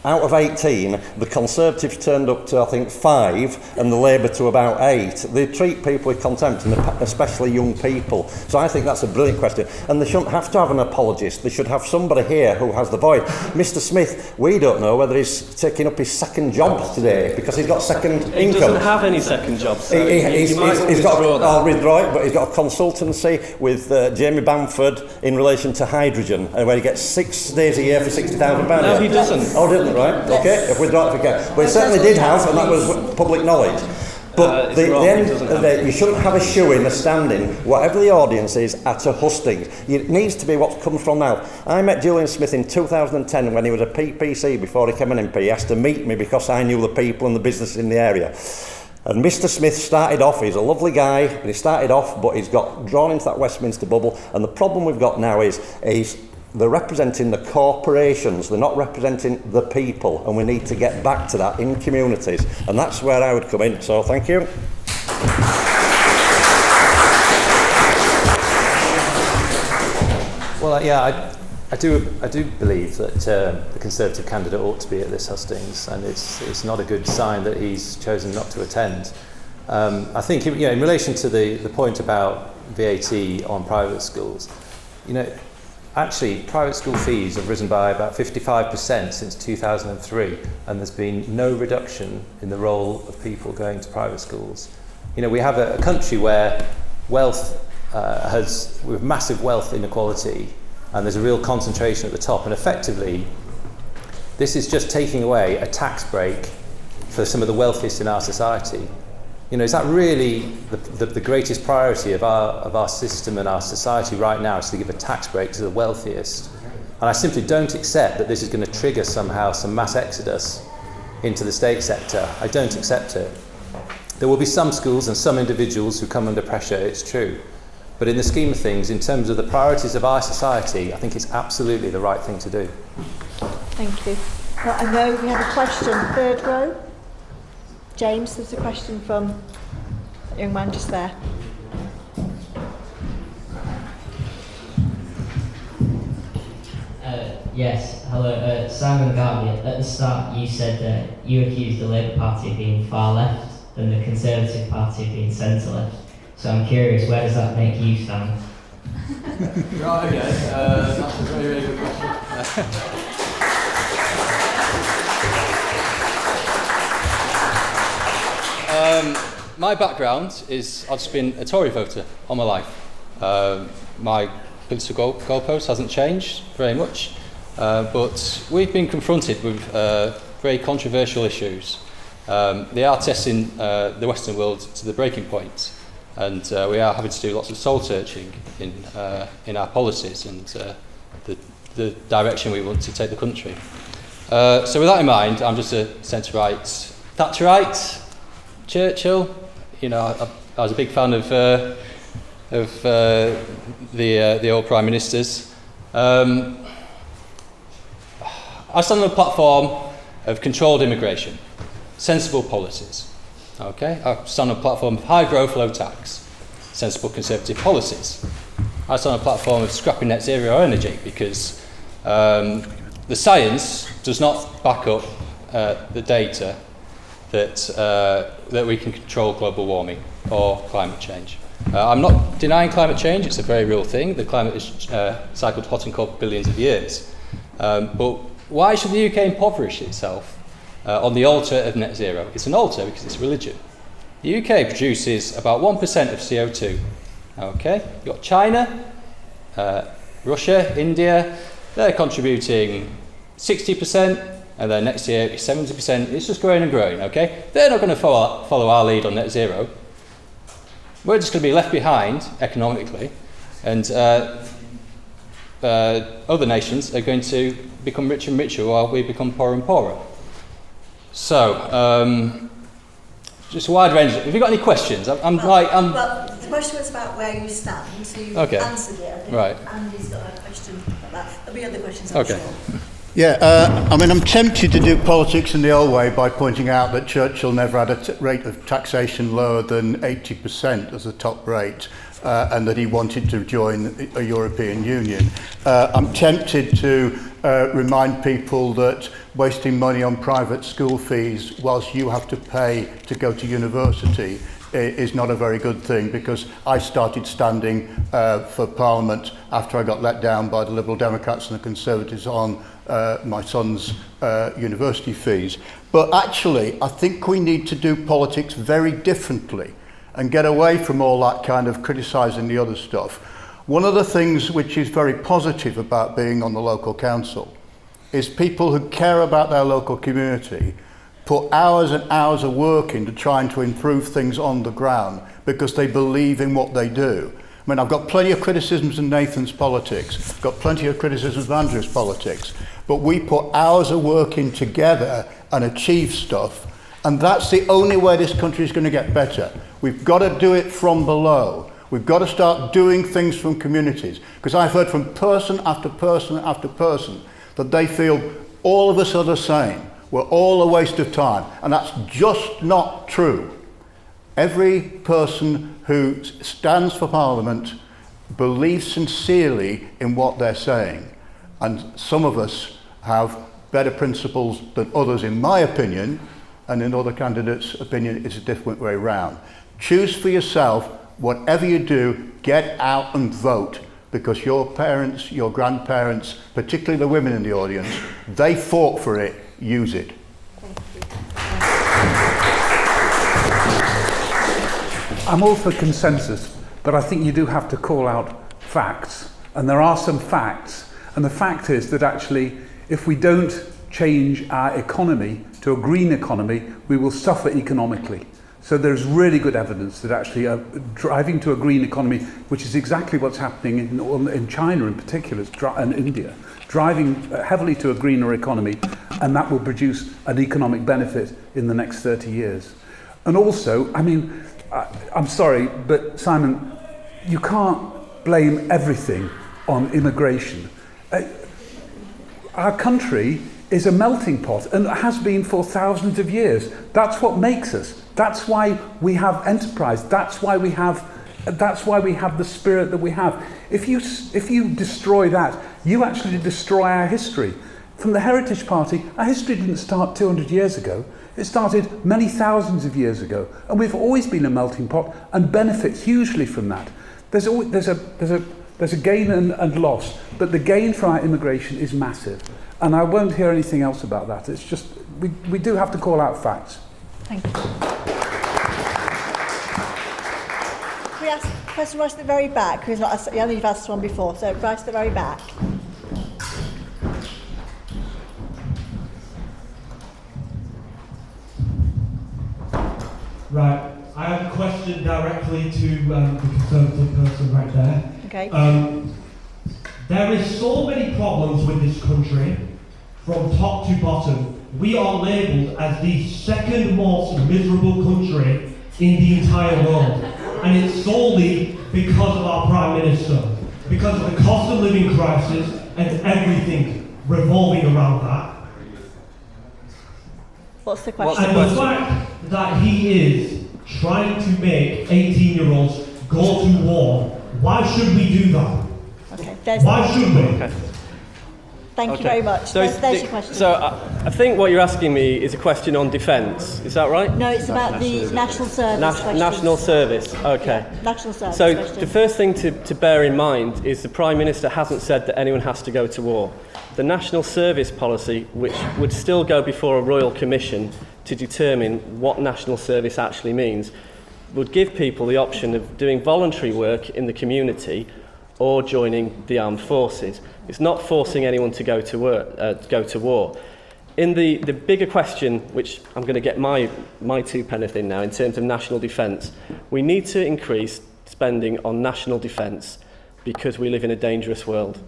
out of 18, the Conservatives turned up to, I think, 5, and the Labour to about 8. They treat people with contempt, and especially young people. So I think that's a brilliant question. And they shouldn't have to have an apologist. They should have somebody here who has the voice. Mr. Smith, we don't know whether he's taking up his second job today because he's got second income. He doesn't have any second jobs. So He's got, I'll withdraw it, but he's got a consultancy with Jamie Bamford in relation to hydrogen, where he gets 6 days a year for £60,000. No, he doesn't. Oh, didn't, right? Okay, if we don't forget. But he certainly did have, and that was public knowledge. But the end of the day, you shouldn't have a shoe-in, a stand-in, whatever the audience is, at a hustings. It needs to be what comes from now. I met Julian Smith in 2010 when he was a PPC before he became an MP. He asked to meet me because I knew the people and the business in the area. And Mr. Smith started off, he's a lovely guy, and he started off, but he's got drawn into that Westminster bubble. And the problem we've got now is they're representing the corporations, they're not representing the people, and we need to get back to that in communities, and that's where I would come in. So thank you. Well, yeah, I do believe that the Conservative candidate ought to be at this hustings, and it's not a good sign that he's chosen not to attend. I think, in relation to the point about VAT on private schools, actually, private school fees have risen by about 55% since 2003, and there's been no reduction in the role of people going to private schools. We have a country where wealth we have massive wealth inequality, and there's a real concentration at the top, and effectively, this is just taking away a tax break for some of the wealthiest in our society. Is that really the greatest priority of our system and our society right now, is to give a tax break to the wealthiest? And I simply don't accept that this is going to trigger somehow some mass exodus into the state sector. I don't accept it. There will be some schools and some individuals who come under pressure, it's true. But in the scheme of things, in terms of the priorities of our society, I think it's absolutely the right thing to do. Thank you. Well, I know we have a question, third row. James, there's a question from the young man just there. Yes, hello. Simon Garvey, at the start you said that you accused the Labour Party of being far left and the Conservative Party of being centre left. So I'm curious, where does that make you stand? Right, okay. That's a very, very good question. My background is I've just been a Tory voter all my life. My political goalpost hasn't changed very much, but we've been confronted with very controversial issues. They are testing the Western world to the breaking point, and we are having to do lots of soul searching in our policies and the direction we want to take the country. So with that in mind, I'm just a centre-right, Thatcherite, Churchill. You know, I was a big fan of the old prime ministers. I stand on a platform of controlled immigration, sensible policies. Okay, I stand on a platform of high growth, low tax, sensible conservative policies. I stand on a platform of scrapping net zero energy because the science does not back up the data that we can control global warming or climate change. I'm not denying climate change, it's a very real thing. The climate is cycled hot and cold for billions of years. But why should the UK impoverish itself on the altar of net zero? It's an altar because it's religion. The UK produces about 1% of CO2. Okay, you've got China, Russia, India, they're contributing 60%, and then next year it's 70%. It's just growing and growing, okay? They're not going to follow our lead on net zero. We're just going to be left behind economically, and other nations are going to become richer and richer while we become poorer and poorer. So, just a wide range. Have you got any questions? Well, the question was about where you stand, so you've answered it. I think Right. Andy's got a question about that. There'll be other questions, I'm sure. Yeah, I mean, I'm tempted to do politics in the old way by pointing out that Churchill never had a rate of taxation lower than 80% as the top rate, and that he wanted to join a European Union. I'm tempted to remind people that wasting money on private school fees whilst you have to pay to go to university is not a very good thing, because I started standing for Parliament after I got let down by the Liberal Democrats and the Conservatives on my son's university fees. But actually, I think we need to do politics very differently and get away from all that kind of criticising the other stuff. One of the things which is very positive about being on the local council is people who care about their local community put hours and hours of work into trying to improve things on the ground because they believe in what they do. I mean, I've got plenty of criticisms of Nathan's politics, I've got plenty of criticisms of Andrew's politics, but we put hours of work in together and achieve stuff, and that's the only way this country is going to get better. We've got to do it from below. We've got to start doing things from communities, because I've heard from person after person after person that they feel all of us are the same. We're all a waste of time, and that's just not true. Every person who stands for Parliament believes sincerely in what they're saying, and some of us have better principles than others, in my opinion, and in other candidates' opinion it's a different way round. Choose for yourself. Whatever you do, get out and vote, because your parents, your grandparents, particularly the women in the audience, they fought for it. Use it. I'm all for consensus, but I think you do have to call out facts. And there are some facts. And the fact is that actually, if we don't change our economy to a green economy, we will suffer economically. So there's really good evidence that actually driving to a green economy, which is exactly what's happening in China in particular, and India, driving heavily to a greener economy, and that will produce an economic benefit in the next 30 years. And also, I mean, I'm sorry, but Simon, you can't blame everything on immigration. Our country is a melting pot, and has been for thousands of years. That's what makes us. That's why we have enterprise. That's why we have the spirit that we have. If you destroy that, you actually destroy our history. From the Heritage Party, our history didn't start 200 years ago. It started many thousands of years ago, and we've always been a melting pot and benefit hugely from that. There's There's a gain and loss, but the gain from our immigration is massive. And I won't hear anything else about that. It's just, we do have to call out facts. Thank you. Can we ask a question right at the very back? Who's not asked, I know you've asked this one before, so right at the very back. Right, I have a question directly to the Conservative person right there. Okay. There is so many problems with this country, from top to bottom. We are labelled as the second most miserable country in the entire world. And it's solely because of our Prime Minister, because of the cost of living crisis and everything revolving around that. What's the question? And the fact that he is trying to make 18-year-olds go to war, why should we do that? Okay, why should we? Okay. Thank you very much. So, there's your question. So I think what you're asking me is a question on defence. Is that right? No, it's about the national service. National service. Okay. Yeah, national service. So question. the first thing to bear in mind is the Prime Minister hasn't said that anyone has to go to war. The national service policy, which would still go before a royal commission to determine what national service actually means, would give people the option of doing voluntary work in the community or joining the armed forces. It's not forcing anyone to go to war. In the bigger question, which I'm going to get my two penneth in now, in terms of national defence, we need to increase spending on national defence because we live in a dangerous world.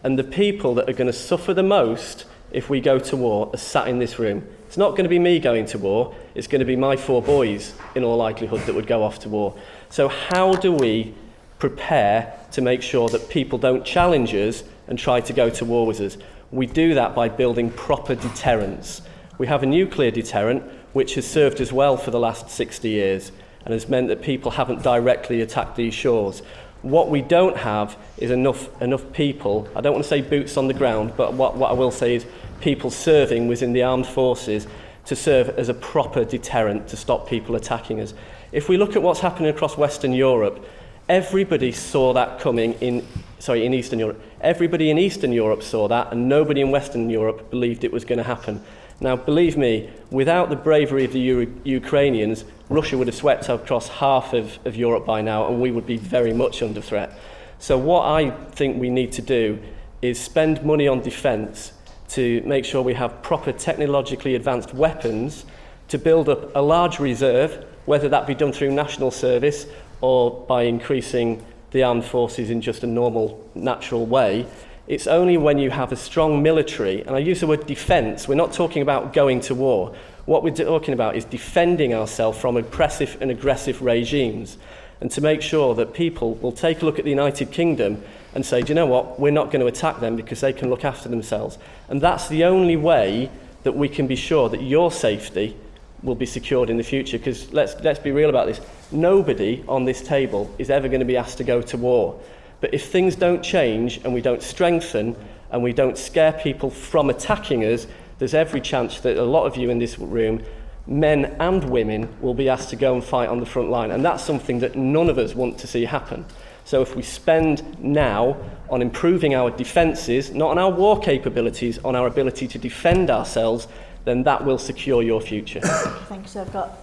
And the people that are going to suffer the most if we go to war are sat in this room. It's not going to be me going to war, it's going to be my 4 boys, in all likelihood, that would go off to war. So how do we prepare to make sure that people don't challenge us and try to go to war with us? We do that by building proper deterrents. We have a nuclear deterrent which has served us well for the last 60 years and has meant that people haven't directly attacked these shores. What we don't have is enough people, I don't want to say boots on the ground, but what I will say is people serving within the armed forces to serve as a proper deterrent to stop people attacking us. If we look at what's happening across Western Europe, everybody saw that coming in Eastern Europe. Everybody in Eastern Europe saw that, and nobody in Western Europe believed it was going to happen. Now, believe me, without the bravery of the Ukrainians, Russia would have swept across half of Europe by now, and we would be very much under threat. So what I think we need to do is spend money on defence to make sure we have proper technologically advanced weapons to build up a large reserve, whether that be done through national service or by increasing the armed forces in just a normal, natural way. It's only when you have a strong military, and I use the word defence, we're not talking about going to war. What we're talking about is defending ourselves from oppressive and aggressive regimes, and to make sure that people will take a look at the United Kingdom and say, do you know what, we're not going to attack them because they can look after themselves. And that's the only way that we can be sure that your safety will be secured in the future, because let's be real about this. Nobody on this table is ever going to be asked to go to war. But if things don't change and we don't strengthen and we don't scare people from attacking us, there's every chance that a lot of you in this room, men and women, will be asked to go and fight on the front line. And that's something that none of us want to see happen. So if we spend now on improving our defences, not on our war capabilities, on our ability to defend ourselves, then that will secure your future. Thank you. So I've got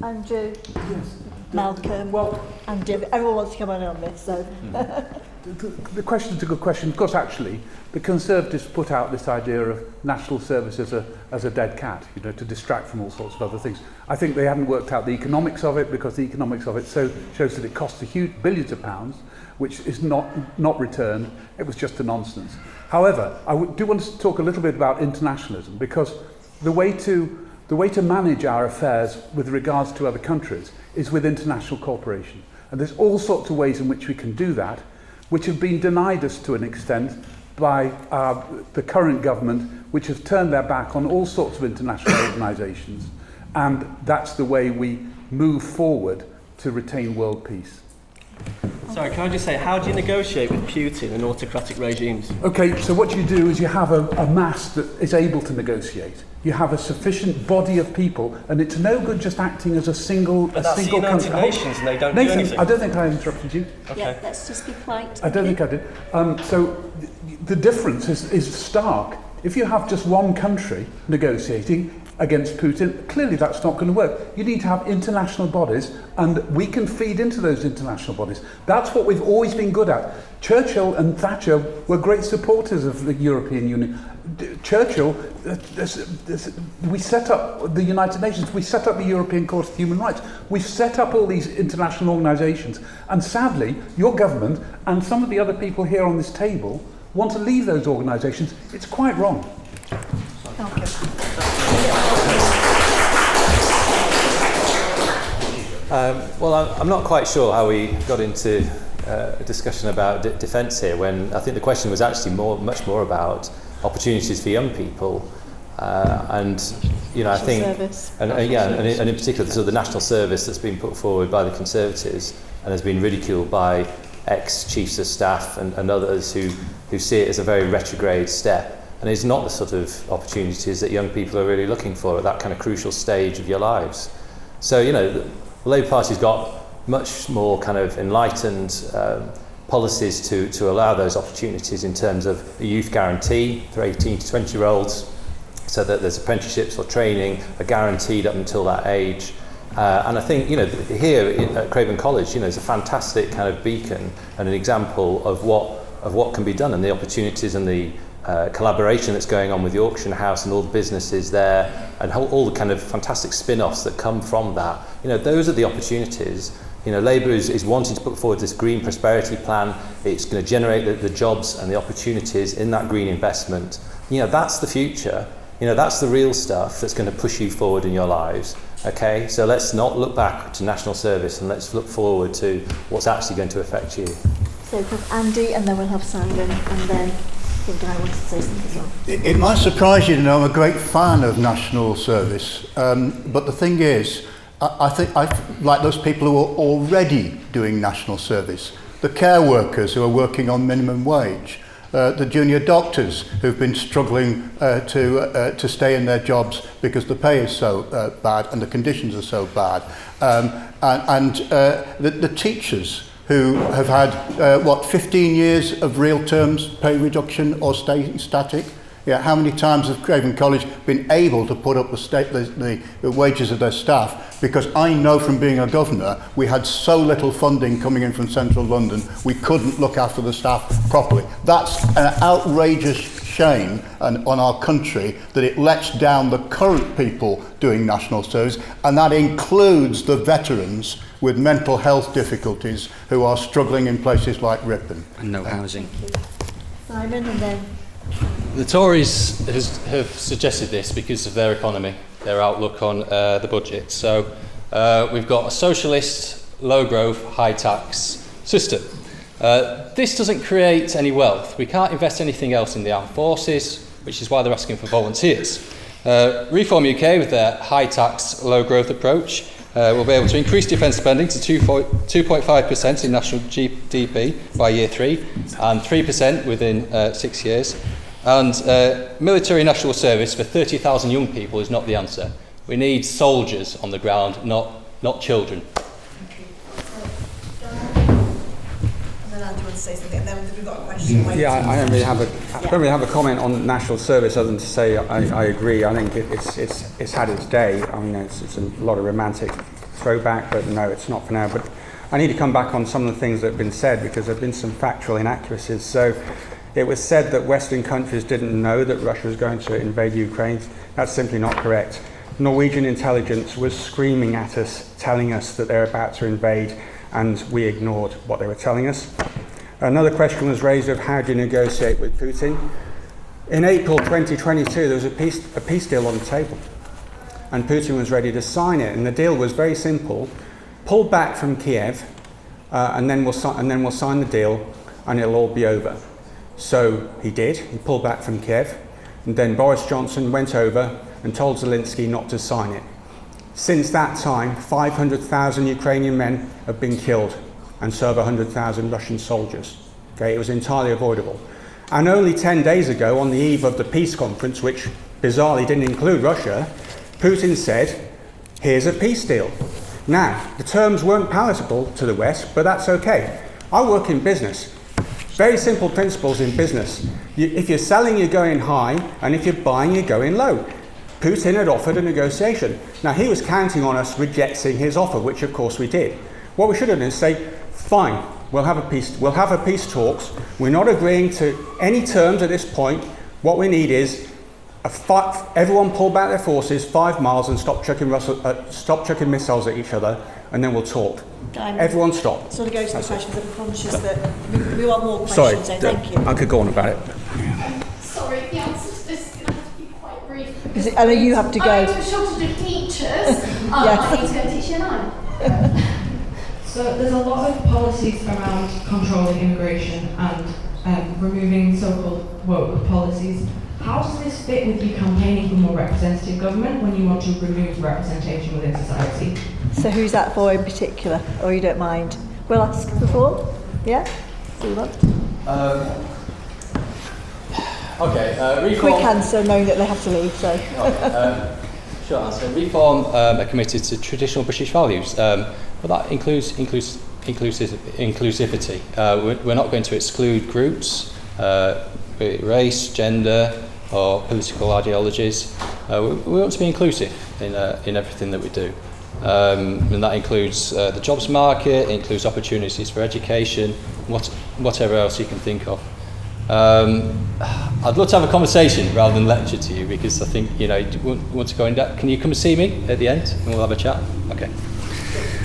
Andrew, Malcolm, Andy. Everyone wants to come on this. So the question's a good question, because actually the Conservatives put out this idea of national service as a dead cat, to distract from all sorts of other things. I think they haven't worked out the economics of it, because the economics of it shows that it costs a huge billions of pounds, which is not returned. It was just a nonsense. However, I do want to talk a little bit about internationalism, because the way to manage our affairs with regards to other countries is with international cooperation. And there's all sorts of ways in which we can do that, which have been denied us to an extent by the current government, which has turned their back on all sorts of international organisations. And that's the way we move forward to retain world peace. Sorry, can I just say, how do you negotiate with Putin and autocratic regimes? Okay, so what you do is you have a mass that is able to negotiate. You have a sufficient body of people, and it's no good just acting as a single But that's the single United country. Nations, and they don't Nathan, do anything. I don't think I interrupted you. Okay. Yeah, let's just be polite. I don't think I did. So the difference is stark. If you have just one country negotiating against Putin, clearly that's not going to work. You need to have international bodies, and we can feed into those international bodies. That's what we've always been good at. Churchill and Thatcher were great supporters of the European Union. Churchill, we set up the United Nations, we set up the European Court of Human Rights, we've set up all these international organisations, and sadly, your government and some of the other people here on this table want to leave those organisations. It's quite wrong. Well, I'm not quite sure how we got into a discussion about defence here, when I think the question was actually much more about opportunities for young people, and I think, and in particular, the national service that's been put forward by the Conservatives and has been ridiculed by ex-chiefs of staff and others who see it as a very retrograde step, and it's not the sort of opportunities that young people are really looking for at that kind of crucial stage of your lives. So, the Labour Party's got much more kind of enlightened policies to allow those opportunities in terms of a youth guarantee for 18 to 20-year-olds, so that there's apprenticeships or training are guaranteed up until that age. And I think, here at Craven College, is a fantastic kind of beacon and an example of what can be done, and the opportunities and the collaboration that's going on with the auction house and all the businesses there, and all the kind of fantastic spin-offs that come from that. Those are the opportunities. Labour is wanting to put forward this green prosperity plan. It's going to generate the jobs and the opportunities in that green investment. That's the future. That's the real stuff that's going to push you forward in your lives. Okay, so let's not look back to national service, and let's look forward to what's actually going to affect you. So we'll have Andy, and then we'll have Simon, and then I think I wanted to say something as well. It might surprise you to know I'm a great fan of national service, but the thing is, I think I like those people who are already doing national service, the care workers who are working on minimum wage, the junior doctors who've been struggling to stay in their jobs because the pay is so bad and the conditions are so bad, and the teachers who have had 15 years of real terms pay reduction or stay static. Yeah, how many times has Craven College been able to put up the wages of their staff? Because I know from being a governor, we had so little funding coming in from central London, we couldn't look after the staff properly. That's an outrageous shame on our country that it lets down the current people doing national service, and that includes the veterans with mental health difficulties who are struggling in places like Ripon. And no housing. Simon, and then... The Tories have suggested this because of their economy, their outlook on the budget. So we've got a socialist, low growth, high tax system. This doesn't create any wealth. We can't invest anything else in the armed forces, which is why they're asking for volunteers. Reform UK, with their high tax, low growth approach, will be able to increase defence spending to 2.5% in national GDP by year 3 and 3% within 6 years. And military national service for 30,000 young people is not the answer. We need soldiers on the ground, not children. And then Andy wants to say something, and then we've got a question. Yeah, I don't really have a comment on national service other than to say I agree. I think it's had its day. I mean, it's a lot of romantic throwback, but no, it's not for now. But I need to come back on some of the things that have been said, because there have been some factual inaccuracies. So it was said that Western countries didn't know that Russia was going to invade Ukraine. That's simply not correct. Norwegian intelligence was screaming at us, telling us that they're about to invade, and we ignored what they were telling us. Another question was raised of how do you negotiate with Putin. In April 2022, there was a peace deal on the table, and Putin was ready to sign it. And the deal was very simple: pull back from Kiev, and then we'll sign the deal, and it'll all be over. So he did. He pulled back from Kiev, and then Boris Johnson went over and told Zelensky not to sign it. Since that time, 500,000 Ukrainian men have been killed and serve 100,000 Russian soldiers. Okay, it was entirely avoidable. And only 10 days ago, on the eve of the peace conference, which bizarrely didn't include Russia, Putin said, here's a peace deal. Now, the terms weren't palatable to the West, but that's okay. I work in business. Very simple principles in business. If you're selling, you're going high, and if you're buying, you're going low. Putin had offered a negotiation. Now, he was counting on us rejecting his offer, which of course we did. What we should have done is say, fine, we'll have a peace talks. We're not agreeing to any terms at this point. What we need is everyone pull back their forces 5 miles and stop chucking missiles at each other, and then we'll talk. Everyone stop. Sort of goes to the questions. I'm conscious that we want more questions. So thank you. I could go on about it. Sorry, the answer to this is going to have to be quite brief. I know you have to go. I'm a shortage of teachers. I need to go teach year 9. So there's a lot of policies around controlling immigration and removing so-called woke policies. How does this fit with you campaigning for more representative government when you want to remove representation within society? So who's that for in particular, or you don't mind? We'll ask before. Yeah? So you want? Reform. Quick answer, knowing that they have to leave. So. Short answer. Reform are committed to traditional British values, but that includes inclusivity. We're not going to exclude groups, be it race, gender, or political ideologies. We want to be inclusive in everything that we do. And that includes the jobs market, it includes opportunities for education, whatever else you can think of. I'd love to have a conversation rather than lecture to you, because I think, you want to go in depth. Can you come and see me at the end and we'll have a chat? Okay.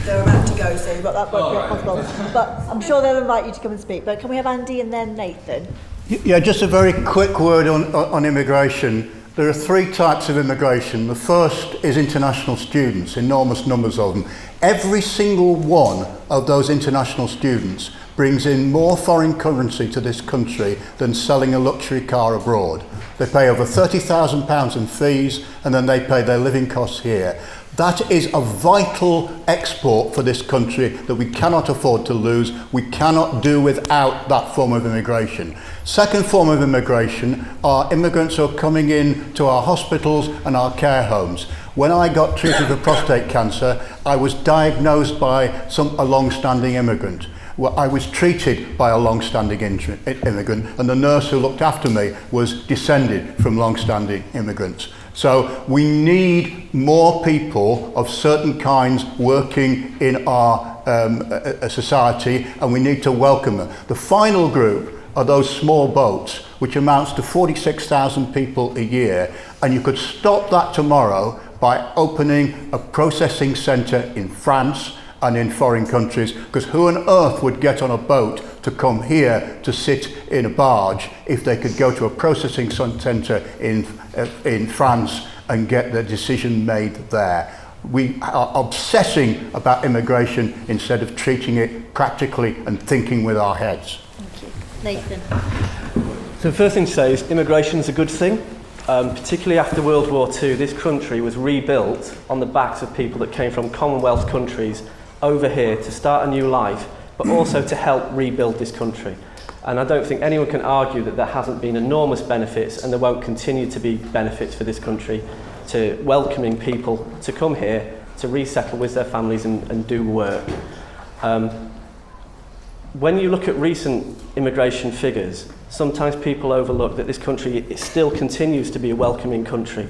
They're about to go, so that won't be possible. But I'm sure they'll invite you to come and speak. But can we have Andy and then Nathan? Yeah, just a very quick word on immigration. There are 3 types of immigration. The first is international students, enormous numbers of them. Every single one of those international students brings in more foreign currency to this country than selling a luxury car abroad. They pay over £30,000 in fees, and then they pay their living costs here. That is a vital export for this country that we cannot afford to lose. We cannot do without that form of immigration. Second form of immigration are immigrants who are coming in to our hospitals and our care homes. When I got treated for prostate cancer, I was diagnosed by a long-standing immigrant. Well, I was treated by a long-standing immigrant, and the nurse who looked after me was descended from long-standing immigrants. So we need more people of certain kinds working in our society, and we need to welcome them. The final group are those small boats, which amounts to 46,000 people a year, and you could stop that tomorrow by opening a processing centre in France and in foreign countries, because who on earth would get on a boat to come here to sit in a barge if they could go to a processing centre in France and get their decision made there? We are obsessing about immigration instead of treating it practically and thinking with our heads. Thank you. Nathan. So the first thing to say is immigration is a good thing. Particularly after World War II, this country was rebuilt on the backs of people that came from Commonwealth countries over here to start a new life, but also to help rebuild this country. And I don't think anyone can argue that there hasn't been enormous benefits, and there won't continue to be benefits for this country to welcoming people to come here, to resettle with their families and do work. When you look at recent immigration figures, sometimes people overlook that this country it still continues to be a welcoming country.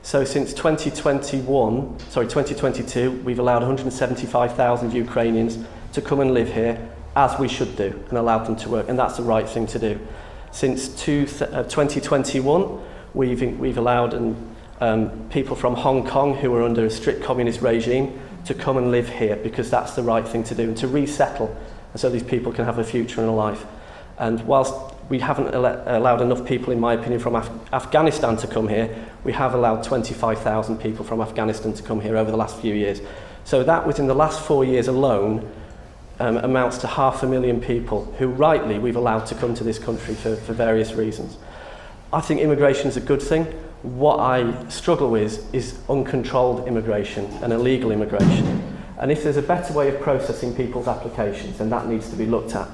So since 2022, we've allowed 175,000 Ukrainians to come and live here, as we should do, and allowed them to work, and that's the right thing to do. Since 2021, we've allowed people from Hong Kong who are under a strict communist regime to come and live here, because that's the right thing to do, and to resettle, so these people can have a future and a life. And whilst we haven't allowed enough people, in my opinion, from Afghanistan to come here, we have allowed 25,000 people from Afghanistan to come here over the last few years. So that, within the last 4 years alone, amounts to 500,000 people who, rightly, we've allowed to come to this country for various reasons. I think immigration is a good thing. What I struggle with is uncontrolled immigration and illegal immigration. And if there's a better way of processing people's applications, then that needs to be looked at.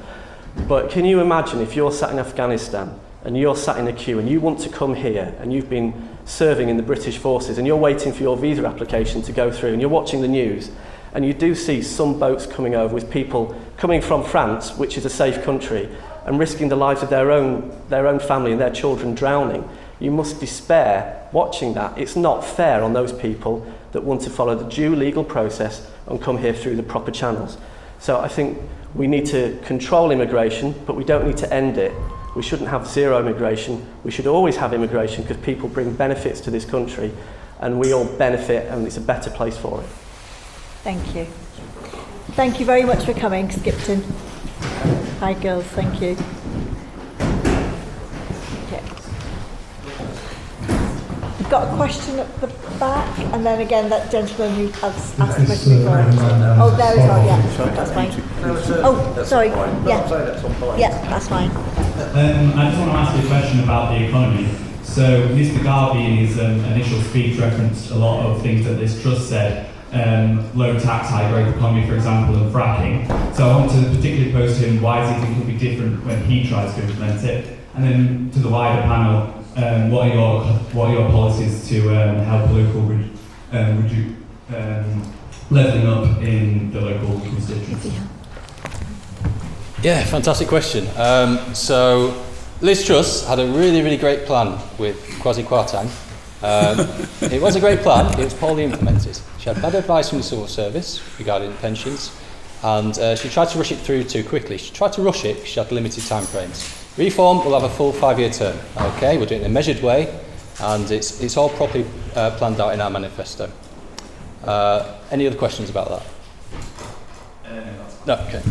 But can you imagine if you're sat in Afghanistan and you're sat in a queue and you want to come here and you've been serving in the British forces and you're waiting for your visa application to go through and you're watching the news and you do see some boats coming over with people coming from France, which is a safe country, and risking the lives of their own family and their children drowning, you must despair watching that. It's not fair on those people that want to follow the due legal process and come here through the proper channels. So I think we need to control immigration, but we don't need to end it. We shouldn't have zero immigration. We should always have immigration because people bring benefits to this country and we all benefit and it's a better place for it. Thank you. Thank you very much for coming, Skipton. Hi girls, thank you. Okay. We've got a question at the back, and then again that gentleman who has asked the question before. Oh, there is one, yeah, that's fine. Oh, sorry, yeah, that's fine. I just want to ask you a question about the economy. So Mr. Garvey in his initial speech referenced a lot of things that this trust said. Low tax, high growth economy, for example, and fracking. So I want to particularly pose to him, why does he think it'll be different when he tries to implement it? And then to the wider panel, what are your policies to help local levelling up in the local constituency? Yeah, fantastic question. So Liz Truss had a really great plan with Kwasi Kwarteng. It was a great plan, it was poorly implemented. She had bad advice from the civil service regarding pensions, and she tried to rush it through too quickly. She tried to rush it because she had limited time frames. Reform will have a full 5-year term. Okay, we're doing it in a measured way, and it's all properly planned out in our manifesto. Any other questions about that? No, okay.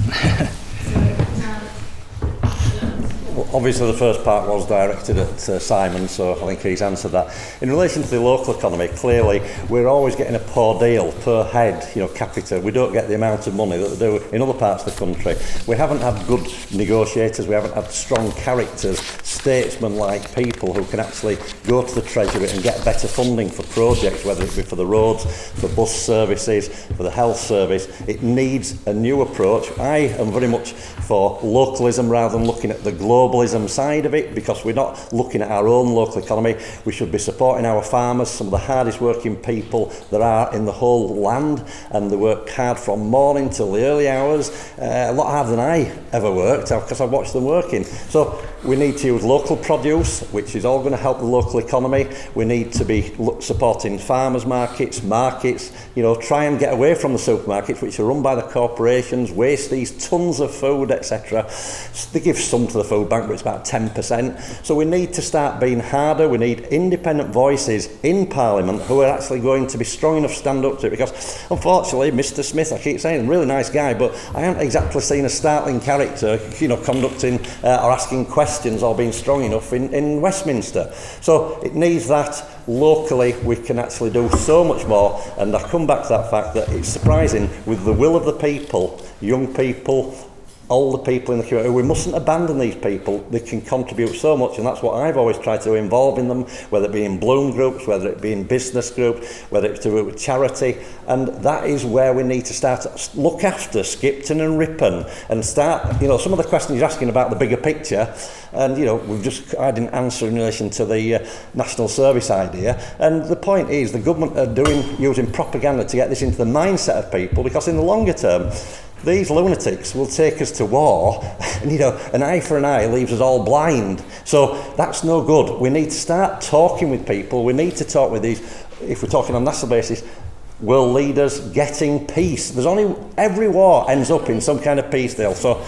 Well, obviously the first part was directed at Simon, so I think he's answered that. In relation to the local economy, clearly we're always getting a poor deal per head, capita. We don't get the amount of money that they do in other parts of the country. We haven't had good negotiators, we haven't had strong characters, statesman-like people who can actually go to the Treasury and get better funding for projects, whether it be for the roads, for bus services, for the health service. It needs a new approach. I am very much for localism rather than looking at the globalism side of it, because we're not looking at our own local economy. We should be supporting our farmers, some of the hardest working people there are in the whole land, and they work hard from morning till the early hours, a lot harder than I ever worked because I watched them working. So we need to use local produce, which is all going to help the local economy. We need to be supporting farmers markets, try and get away from the supermarkets, which are run by the corporations, waste these tons of food, etc. They give some to the food bank, but it's about 10%. So we need to start being harder. We need independent voices in Parliament who are actually going to be strong enough to stand up to it, because unfortunately Mr Smith, I keep saying, really nice guy, but I haven't exactly seen a startling character, conducting or asking questions or being strong enough in Westminster. So it needs that. Locally we can actually do so much more, and I come back to that fact that it's surprising, with the will of the people, young people, older people in the community, we mustn't abandon these people. They can contribute so much, and that's what I've always tried to involve in them, whether it be in Bloom groups, whether it be in business groups, whether it's to do with charity, and that is where we need to start to look after Skipton and Ripon and start, some of the questions you're asking about the bigger picture, and I didn't answer in relation to the national service idea, and the point is the government are using propaganda to get this into the mindset of people, because in the longer term these lunatics will take us to war, and an eye for an eye leaves us all blind. So that's no good. We need to start talking with people. We need to talk with these, if we're talking on a national basis, world leaders getting peace. Every war ends up in some kind of peace deal. So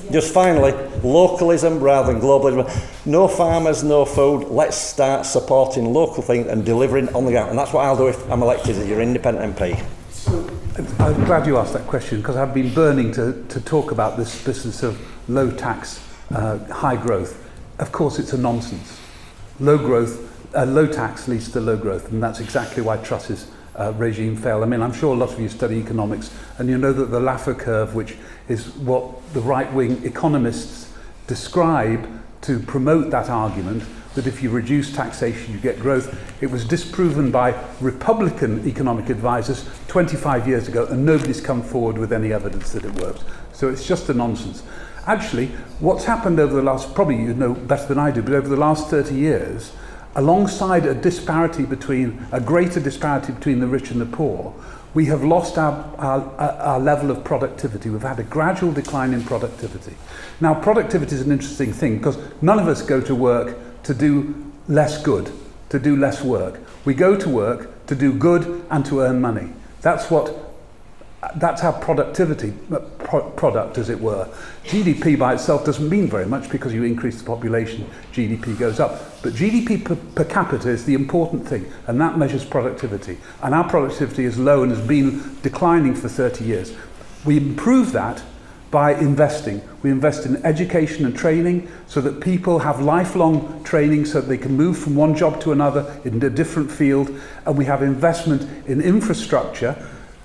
just finally, localism rather than globalism. No farmers, no food. Let's start supporting local things and delivering on the ground. And that's what I'll do if I'm elected as your independent MP. I'm glad you asked that question, because I've been burning to talk about this business of low tax, high growth. Of course, it's a nonsense. Low tax leads to low growth, and that's exactly why Truss's regime failed. I mean, I'm sure a lot of you study economics, and you know that the Laffer curve, which is what the right-wing economists describe to promote that argument, that if you reduce taxation, you get growth. It was disproven by Republican economic advisors 25 years ago, and nobody's come forward with any evidence that it works. So it's just a nonsense. Actually, what's happened over the last, probably you know better than I do, but over the last 30 years, alongside a greater disparity between the rich and the poor, we have lost our level of productivity. We've had a gradual decline in productivity. Now, productivity is an interesting thing because none of us go to work to do less good, to do less work. We go to work to do good and to earn money. That's our productivity product, as it were. GDP by itself doesn't mean very much because you increase the population, GDP goes up. But GDP per capita is the important thing, and that measures productivity. And our productivity is low and has been declining for 30 years. We improve that by investing. We invest in education and training so that people have lifelong training so that they can move from one job to another in a different field. And we have investment in infrastructure,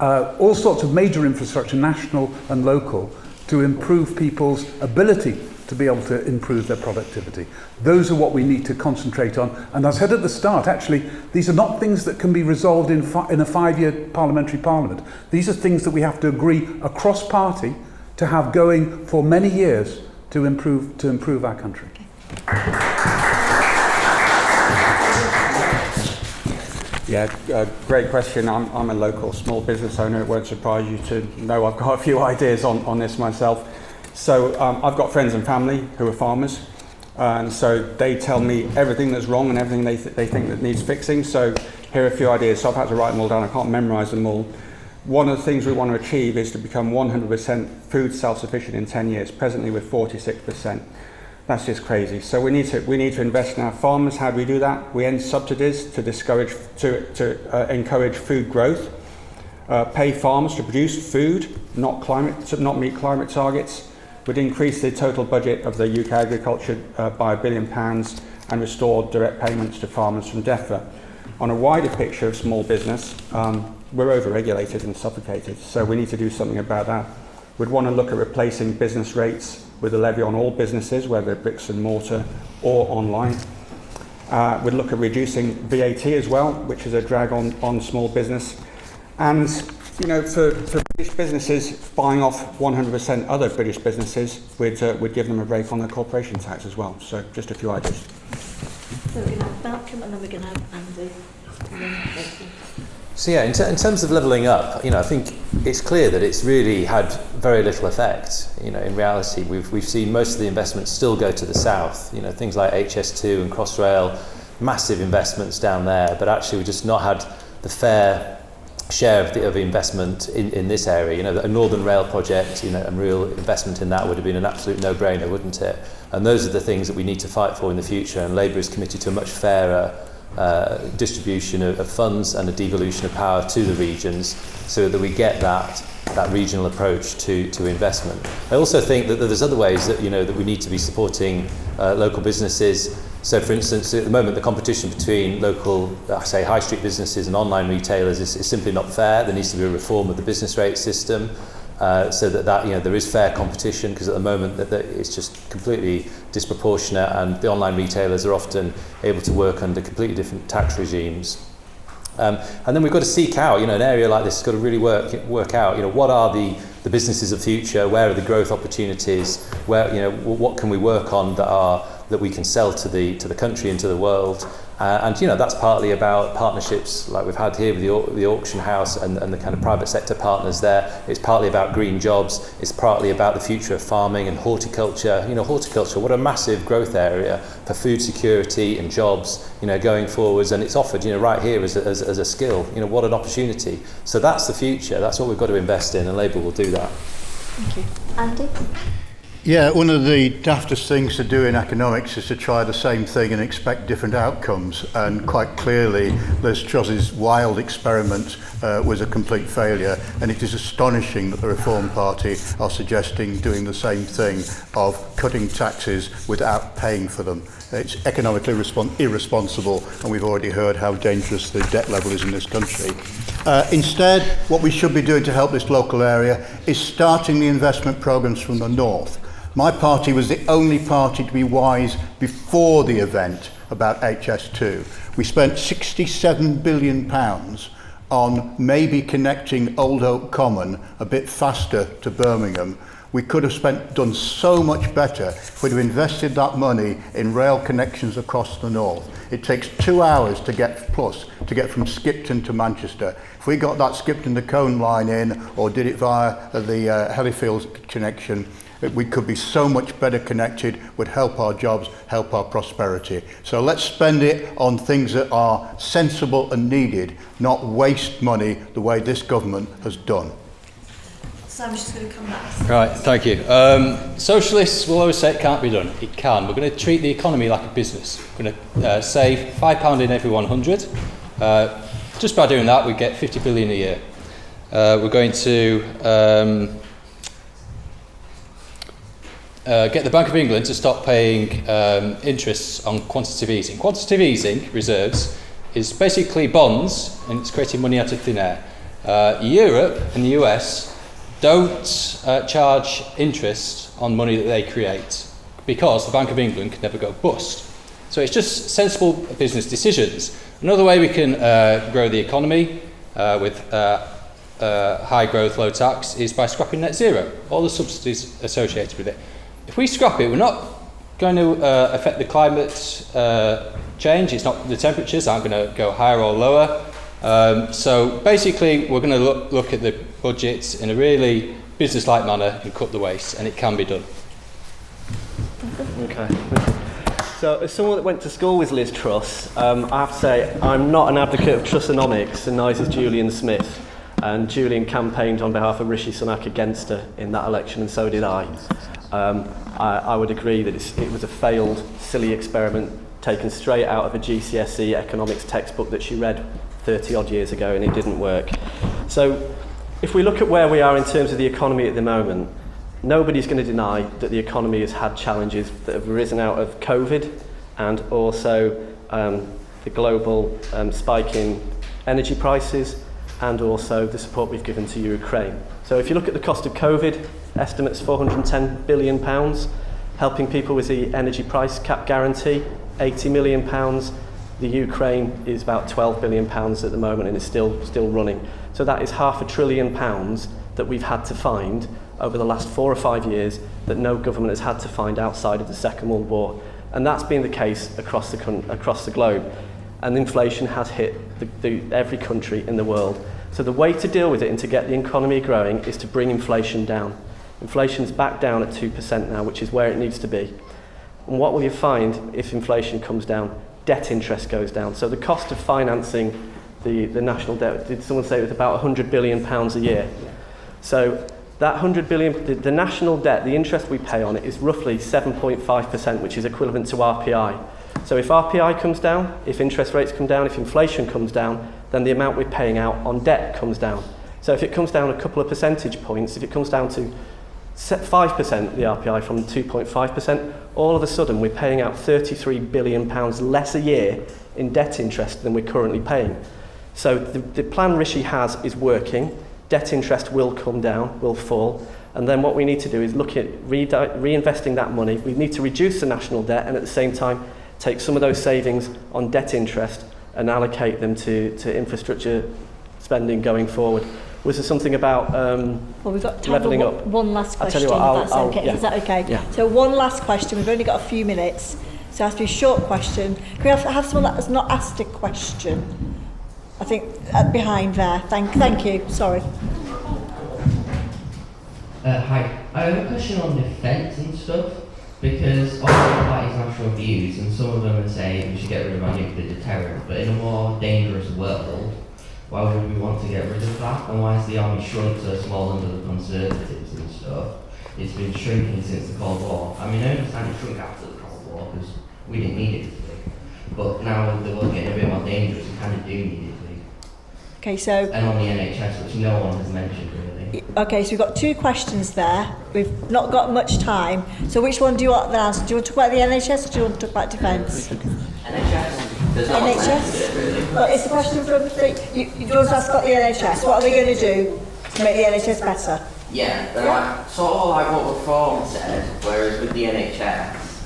all sorts of major infrastructure, national and local, to improve people's ability to be able to improve their productivity. Those are what we need to concentrate on. And as I said at the start, actually, these are not things that can be resolved in a 5-year parliamentary parliament. These are things that we have to agree across party to have going for many years to improve our country. Yeah, great question. I'm a local small business owner. It won't surprise you to know I've got a few ideas on this myself. So I've got friends and family who are farmers, and so they tell me everything that's wrong and everything they think that needs fixing. So here are a few ideas. So I've had to write them all down. I can't memorize them all. One of the things we want to achieve is to become 100% food self-sufficient in 10 years. Presently we're 46%. That's just crazy. So we need to invest in our farmers. How do we do that? We end subsidies to encourage food growth. Pay farmers to produce food, not meet climate targets. Would increase the total budget of the UK agriculture by £1 billion and restore direct payments to farmers from DEFRA. On a wider picture of small business, we're over-regulated and suffocated, so we need to do something about that. We'd want to look at replacing business rates with a levy on all businesses, whether bricks and mortar or online. We'd look at reducing VAT as well, which is a drag on small business. And you know, for British businesses, buying off 100% other British businesses, we'd give them a break on their corporation tax as well. So just a few ideas. So we're going to have Malcolm and then we're going to have Andy. So yeah, in terms of levelling up, you know, I think it's clear that it's really had very little effect. You know, in reality, we've seen most of the investments still go to the south. You know, things like HS2 and Crossrail, massive investments down there, but actually we've just not had the fair share of the investment in this area. You know, a Northern Rail project, you know, and real investment in that would have been an absolute no-brainer, wouldn't it? And those are the things that we need to fight for in the future, and Labour is committed to a much fairer distribution of funds and a devolution of power to the regions so that we get that regional approach to investment. I also think that there's other ways that, you know, that we need to be supporting local businesses. So for instance, at the moment the competition between local, say, high street businesses and online retailers is simply not fair. There needs to be a reform of the business rate system so that you know, there is fair competition, because at the moment that it's just completely disproportionate, and the online retailers are often able to work under completely different tax regimes. And then we've got to seek out, you know, an area like this has got to really work out, you know, what are the businesses of the future, where are the growth opportunities, where, you know, what can we work on that we can sell to the country and to the world. And you know, that's partly about partnerships like we've had here with the auction house and the kind of private sector partners there. It's partly about green jobs. It's partly about the future of farming and horticulture. You know, horticulture, what a massive growth area for food security and jobs, you know, going forwards. And it's offered, you know, right here as a skill. You know, what an opportunity. So that's the future. That's what we've got to invest in, and Labour will do that. Thank you. Andy? Yeah, one of the daftest things to do in economics is to try the same thing and expect different outcomes. And quite clearly, Liz Truss's wild experiment was a complete failure. And it is astonishing that the Reform Party are suggesting doing the same thing of cutting taxes without paying for them. It's economically irresponsible, and we've already heard how dangerous the debt level is in this country. Instead, what we should be doing to help this local area is starting the investment programmes from the north. My party was the only party to be wise before the event about HS2. We spent £67 billion on maybe connecting Old Oak Common a bit faster to Birmingham. We could have done so much better if we'd have invested that money in rail connections across the north. It takes 2 hours to get from Skipton to Manchester. If we got that Skipton to Cone line in, or did it via the Helifields connection, we could be so much better connected, would help our jobs, help our prosperity. So let's spend it on things that are sensible and needed, not waste money the way this government has done. Sam's just going to come back. Right, thank you. Socialists will always say it can't be done. It can. We're going to treat the economy like a business. We're going to save £5 in every 100. Just by doing that, we get 50 billion a year. We're going to get the Bank of England to stop paying interests on quantitative easing. Quantitative easing reserves is basically bonds, and it's creating money out of thin air. Europe and the US don't charge interest on money that they create because the Bank of England can never go bust. So it's just sensible business decisions. Another way we can grow the economy with high growth, low tax is by scrapping net zero, all the subsidies associated with it. If we scrap it, we're not going to affect the climate change. It's not, the temperatures aren't going to go higher or lower. So basically, we're going to look at the budgets in a really business-like manner and cut the waste, and it can be done. Okay. So, as someone that went to school with Liz Truss, I have to say I'm not an advocate of Trussonomics, and neither is Julian Smith. And Julian campaigned on behalf of Rishi Sunak against her in that election, and so did I. I would agree that it was a failed, silly experiment taken straight out of a GCSE economics textbook that she read 30 odd years ago, and it didn't work. So if we look at where we are in terms of the economy at the moment, nobody's going to deny that the economy has had challenges that have arisen out of COVID and also the global spike in energy prices and also the support we've given to Ukraine. So if you look at the cost of COVID, estimates £410 billion, helping people with the energy price cap guarantee, £80 million. The Ukraine is about £12 billion at the moment and is still running. So that is £500 billion that we've had to find over the last 4 or 5 years that no government has had to find outside of the Second World War. And that's been the case across the globe. And inflation has hit every country in the world. So the way to deal with it and to get the economy growing is to bring inflation down. Inflation's back down at 2% now, which is where it needs to be. And what will you find if inflation comes down? Debt interest goes down. So the cost of financing the national debt, did someone say it was about £100 billion a year? So that £100 billion, the national debt, the interest we pay on it is roughly 7.5%, which is equivalent to RPI. So if RPI comes down, if interest rates come down, if inflation comes down, then the amount we're paying out on debt comes down. So if it comes down a couple of percentage points, if it comes down to 5%, the RPI from 2.5%, all of a sudden we're paying out £33 billion less a year in debt interest than we're currently paying. So the plan Rishi has is working. Debt interest will come down, will fall. And then what we need to do is look at reinvesting that money. We need to reduce the national debt and at the same time take some of those savings on debt interest and allocate them to infrastructure spending going forward. Was there something about well, we've got time levelling for up? One last question, if that's okay. Yeah. Is that okay? Yeah. So one last question. We've only got a few minutes. So it has to be a short question. Can we have someone that has not asked a question? I think behind there. Thank you. Sorry. Hi. I have a question on defence and stuff, because all the parties' national views, and some of them would say we should get rid of our nuclear deterrent, but in a more dangerous world, why would we want to get rid of that? And why is the army shrunk so small under the Conservatives and stuff? It's been shrinking since the Cold War. I mean, I understand it shrunk after the Cold War because we didn't need it to be. But now with the world getting a bit more dangerous, we kind of do need it to be. Okay, so... And on the NHS, which no one has mentioned really. Okay, so we've got 2 questions there. We've not got much time. So which one do you want to answer? Do you want to talk about the NHS or do you want to talk about defence? NHS. NHS? Well, it's a question from... You want to ask about the NHS. What are they going to do to make the NHS better? Yeah, they're like sort of like what Reform said, whereas with the NHS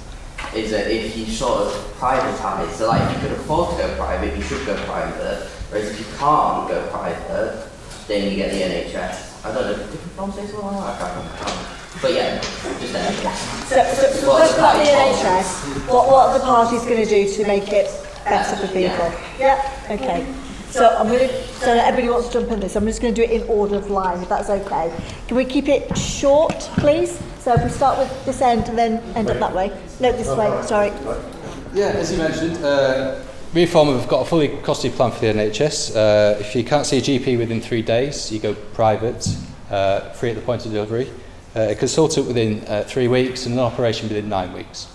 is that if you sort of privatise, so like if you could afford to go private, you should go private, whereas if you can't go private, then you get the NHS. I don't know, did Reform say something like that? I can't remember. But yeah, just NHS. So what about the NHS? What are the parties going to do to make it better for people? Yeah. Okay. So so everybody wants to jump in this. I'm just going to do it in order of line, if that's okay. Can we keep it short, please? So if we start with this end and then end up that way. No, this way. Sorry. Yeah, as you mentioned, Reform have got a fully costed plan for the NHS. If you can't see a GP within 3 days, you go private, free at the point of delivery. A consultant within 3 weeks and an operation within 9 weeks.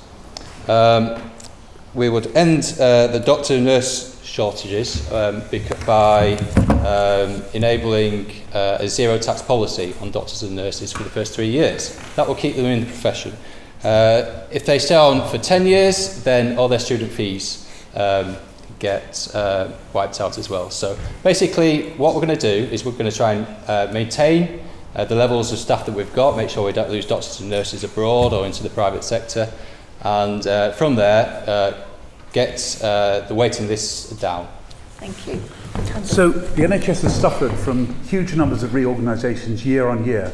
We would end the doctor and nurse shortages by enabling a zero tax policy on doctors and nurses for the first 3 years. That will keep them in the profession. If they stay on for 10 years, then all their student fees get wiped out as well. So basically what we're going to do is we're going to try and maintain the levels of staff that we've got, make sure we don't lose doctors and nurses abroad or into the private sector, and from there get the waiting lists down. Thank you. So the NHS has suffered from huge numbers of reorganisations year on year.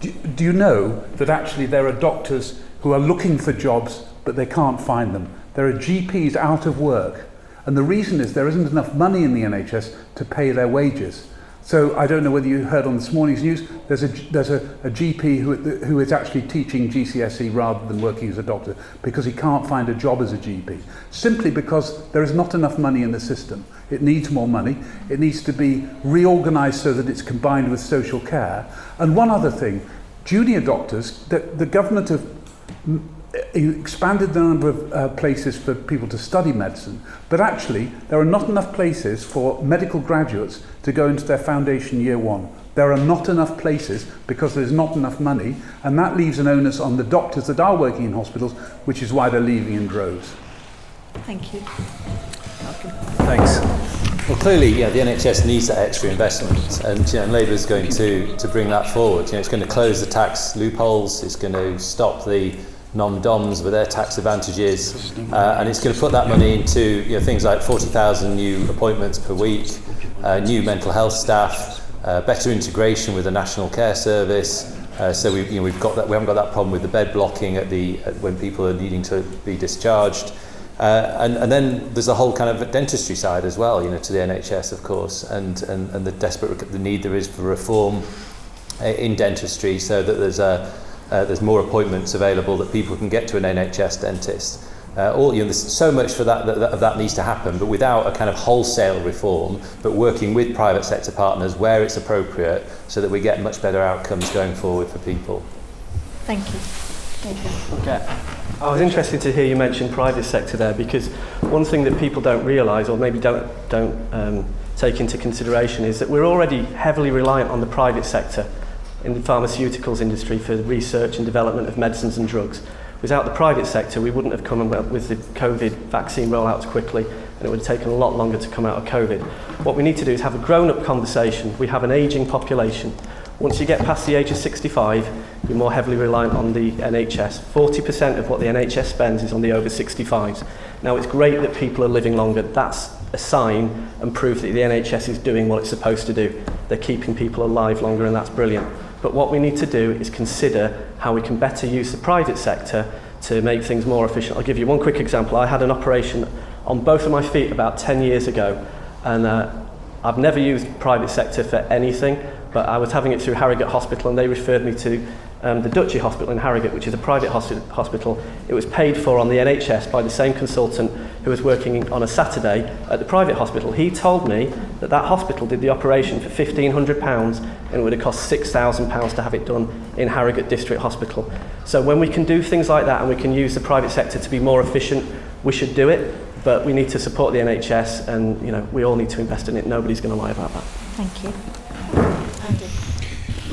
Do you know that actually there are doctors who are looking for jobs but they can't find them? There are GPs out of work, and the reason is there isn't enough money in the NHS to pay their wages. So I don't know whether you heard on this morning's news, there's a GP who is actually teaching GCSE rather than working as a doctor because he can't find a job as a GP, simply because there is not enough money in the system. It needs more money. It needs to be reorganised so that it's combined with social care. And one other thing, junior doctors, the government have expanded the number of places for people to study medicine, but actually there are not enough places for medical graduates to go into their foundation year one. There are not enough places because there's not enough money, and that leaves an onus on the doctors that are working in hospitals, which is why they're leaving in droves. Thank you. Thanks. Well, clearly, the NHS needs that extra investment, and Labour is going to bring that forward. It's going to close the tax loopholes. It's going to stop the non-DOMs with their tax advantages, and it's going to put that money into things like 40,000 new appointments per week, new mental health staff, better integration with the National Care Service. So we haven't got that problem with the bed blocking when people are needing to be discharged. And then there's a whole kind of dentistry side as well, to the NHS, of course, and the need there is for reform in dentistry, so that there's more appointments available that people can get to an NHS dentist. There's so much for that needs to happen, but without a kind of wholesale reform, but working with private sector partners where it's appropriate, so that we get much better outcomes going forward for people. Thank you. Okay. I was interested to hear you mention private sector there, because one thing that people don't realise, or maybe don't take into consideration, is that we're already heavily reliant on the private sector in the pharmaceuticals industry for research and development of medicines and drugs. Without the private sector, we wouldn't have come up with the COVID vaccine rollouts quickly, and it would have taken a lot longer to come out of COVID. What we need to do is have a grown-up conversation. We have an ageing population. Once you get past the age of 65, you're more heavily reliant on the NHS. 40% of what the NHS spends is on the over 65s. Now, it's great that people are living longer. That's a sign and proof that the NHS is doing what it's supposed to do. They're keeping people alive longer, and that's brilliant. But what we need to do is consider how we can better use the private sector to make things more efficient. I'll give you one quick example. I had an operation on both of my feet about 10 years ago, and I've never used private sector for anything, but I was having it through Harrogate Hospital, and they referred me to the Duchy Hospital in Harrogate, which is a private hospital. It was paid for on the NHS by the same consultant who was working on a Saturday at the private hospital. He told me that hospital did the operation for £1,500, and it would have cost £6,000 to have it done in Harrogate District Hospital. So when we can do things like that and we can use the private sector to be more efficient, we should do it, but we need to support the NHS, and we all need to invest in it. Nobody's going to lie about that. Thank you.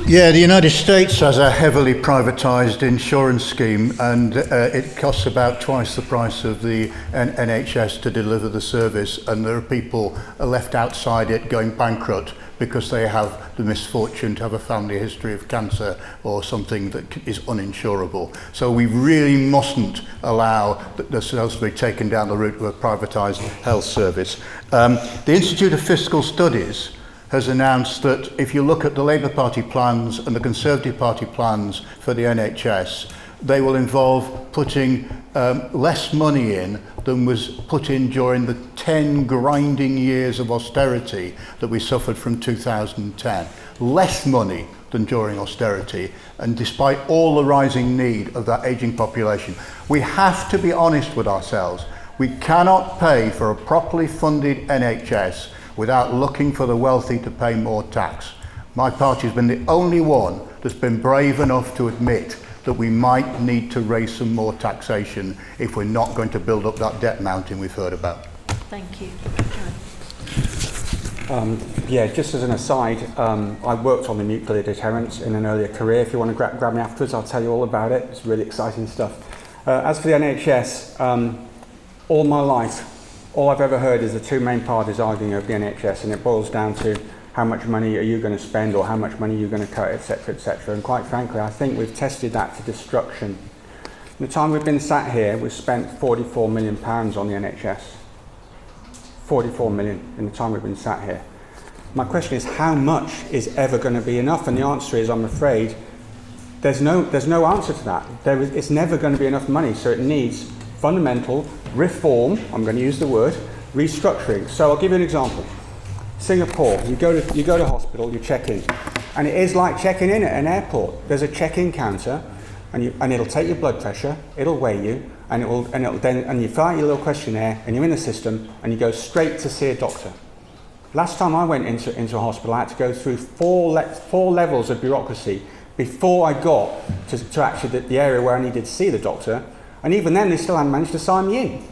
Yeah, the United States has a heavily privatised insurance scheme, and it costs about twice the price of the NHS to deliver the service, and there are people left outside it going bankrupt because they have the misfortune to have a family history of cancer or something that is uninsurable. So we really mustn't allow themselves to be taken down the route of a privatised health service. The Institute of Fiscal Studies has announced that if you look at the Labour Party plans and the Conservative Party plans for the NHS, they will involve putting less money in than was put in during the 10 grinding years of austerity that we suffered from 2010. Less money than during austerity, and despite all the rising need of that ageing population. We have to be honest with ourselves. We cannot pay for a properly funded NHS without looking for the wealthy to pay more tax. My party has been the only one that's been brave enough to admit that we might need to raise some more taxation if we're not going to build up that debt mountain we've heard about. Thank you. Yeah, just as an aside, I worked on the nuclear deterrence in an earlier career. If you want to grab me afterwards, I'll tell you all about it. It's really exciting stuff. As for the NHS, all my life, all I've ever heard is the two main parties arguing over the NHS, and it boils down to how much money are you going to spend or how much money are you going to cut, etc., etc. And quite frankly, I think we've tested that to destruction. In the time we've been sat here, we've spent £44 million on the NHS. 44 million in the time we've been sat here. My question is, how much is ever going to be enough? And the answer is, I'm afraid, there's no answer to that. It's never going to be enough money, so it needs fundamental reform, I'm going to use the word, restructuring. So I'll give you an example. Singapore, you go to hospital, you check in, and it is like checking in at an airport. There's a check-in counter, and it'll take your blood pressure, it'll weigh you, and you fill out your little questionnaire, and you're in the system, and you go straight to see a doctor. Last time I went into a hospital, I had to go through four levels of bureaucracy before I got to actually the area where I needed to see the doctor, and even then they still hadn't managed to sign me in.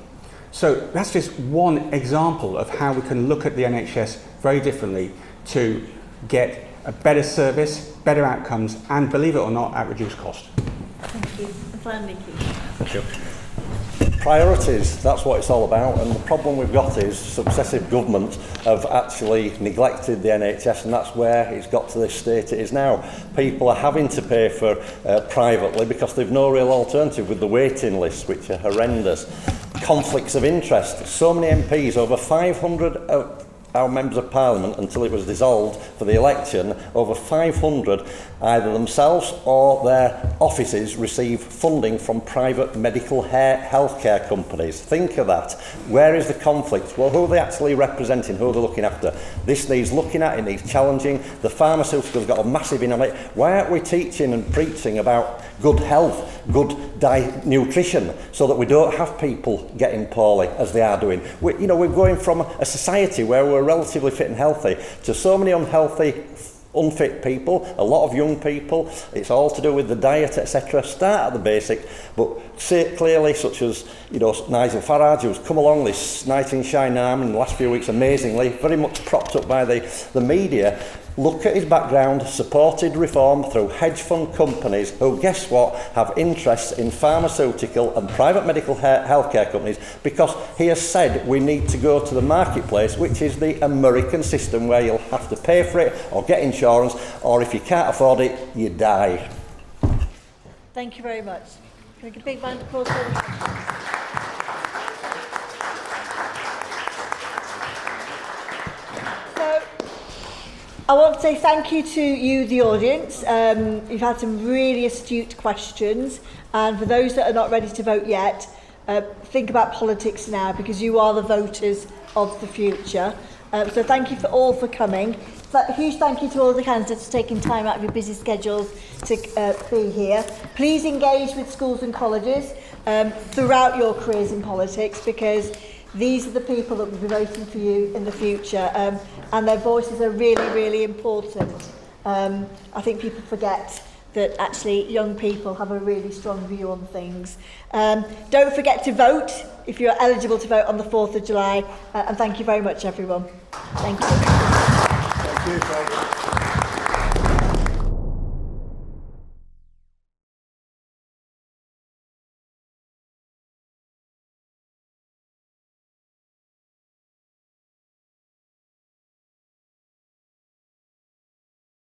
So that's just one example of how we can look at the NHS very differently to get a better service, better outcomes, and believe it or not, at reduced cost. Thank you. And finally, Keith. Thank you. Priorities, that's what it's all about, and the problem we've got is successive governments have actually neglected the NHS, and that's where it's got to this state it is now. People are having to pay for privately because they've no real alternative with the waiting lists, which are horrendous. Conflicts of interest. So many MPs, over 500 of our members of Parliament, until it was dissolved for the election, over 500, either themselves or their offices, receive funding from private medical healthcare companies. Think of that. Where is the conflict? Well, who are they actually representing? Who are they looking after? This needs looking at, it needs challenging. The pharmaceuticals got a massive in on it. Why aren't we teaching and preaching about good health, good nutrition, so that we don't have people getting poorly as they are doing? We're going from a society where we're relatively fit and healthy to so many unhealthy, unfit people, a lot of young people. It's all to do with the diet, etc. Start at the basic, but say it clearly, such as Nigel Farage, who's come along this knight in shining armour in the last few weeks amazingly, very much propped up by the media. Look at his background, supported reform through hedge fund companies who, guess what, have interests in pharmaceutical and private medical healthcare companies, because he has said we need to go to the marketplace, which is the American system where you'll have to pay for it or get insurance, or if you can't afford it, you die. Thank you very much. Can I give a big round of applause for them? I want to say thank you to you, the audience. You've had some really astute questions, and for those that are not ready to vote yet, think about politics now, because you are the voters of the future. So thank you all for coming. A huge thank you to all the candidates for taking time out of your busy schedules to be here. Please engage with schools and colleges throughout your careers in politics, because these are the people that will be voting for you in the future, and their voices are really, really important. I think people forget that actually young people have a really strong view on things. Don't forget to vote if you're eligible to vote on the 4th of July, and thank you very much, everyone. Thank you. Thank you, folks.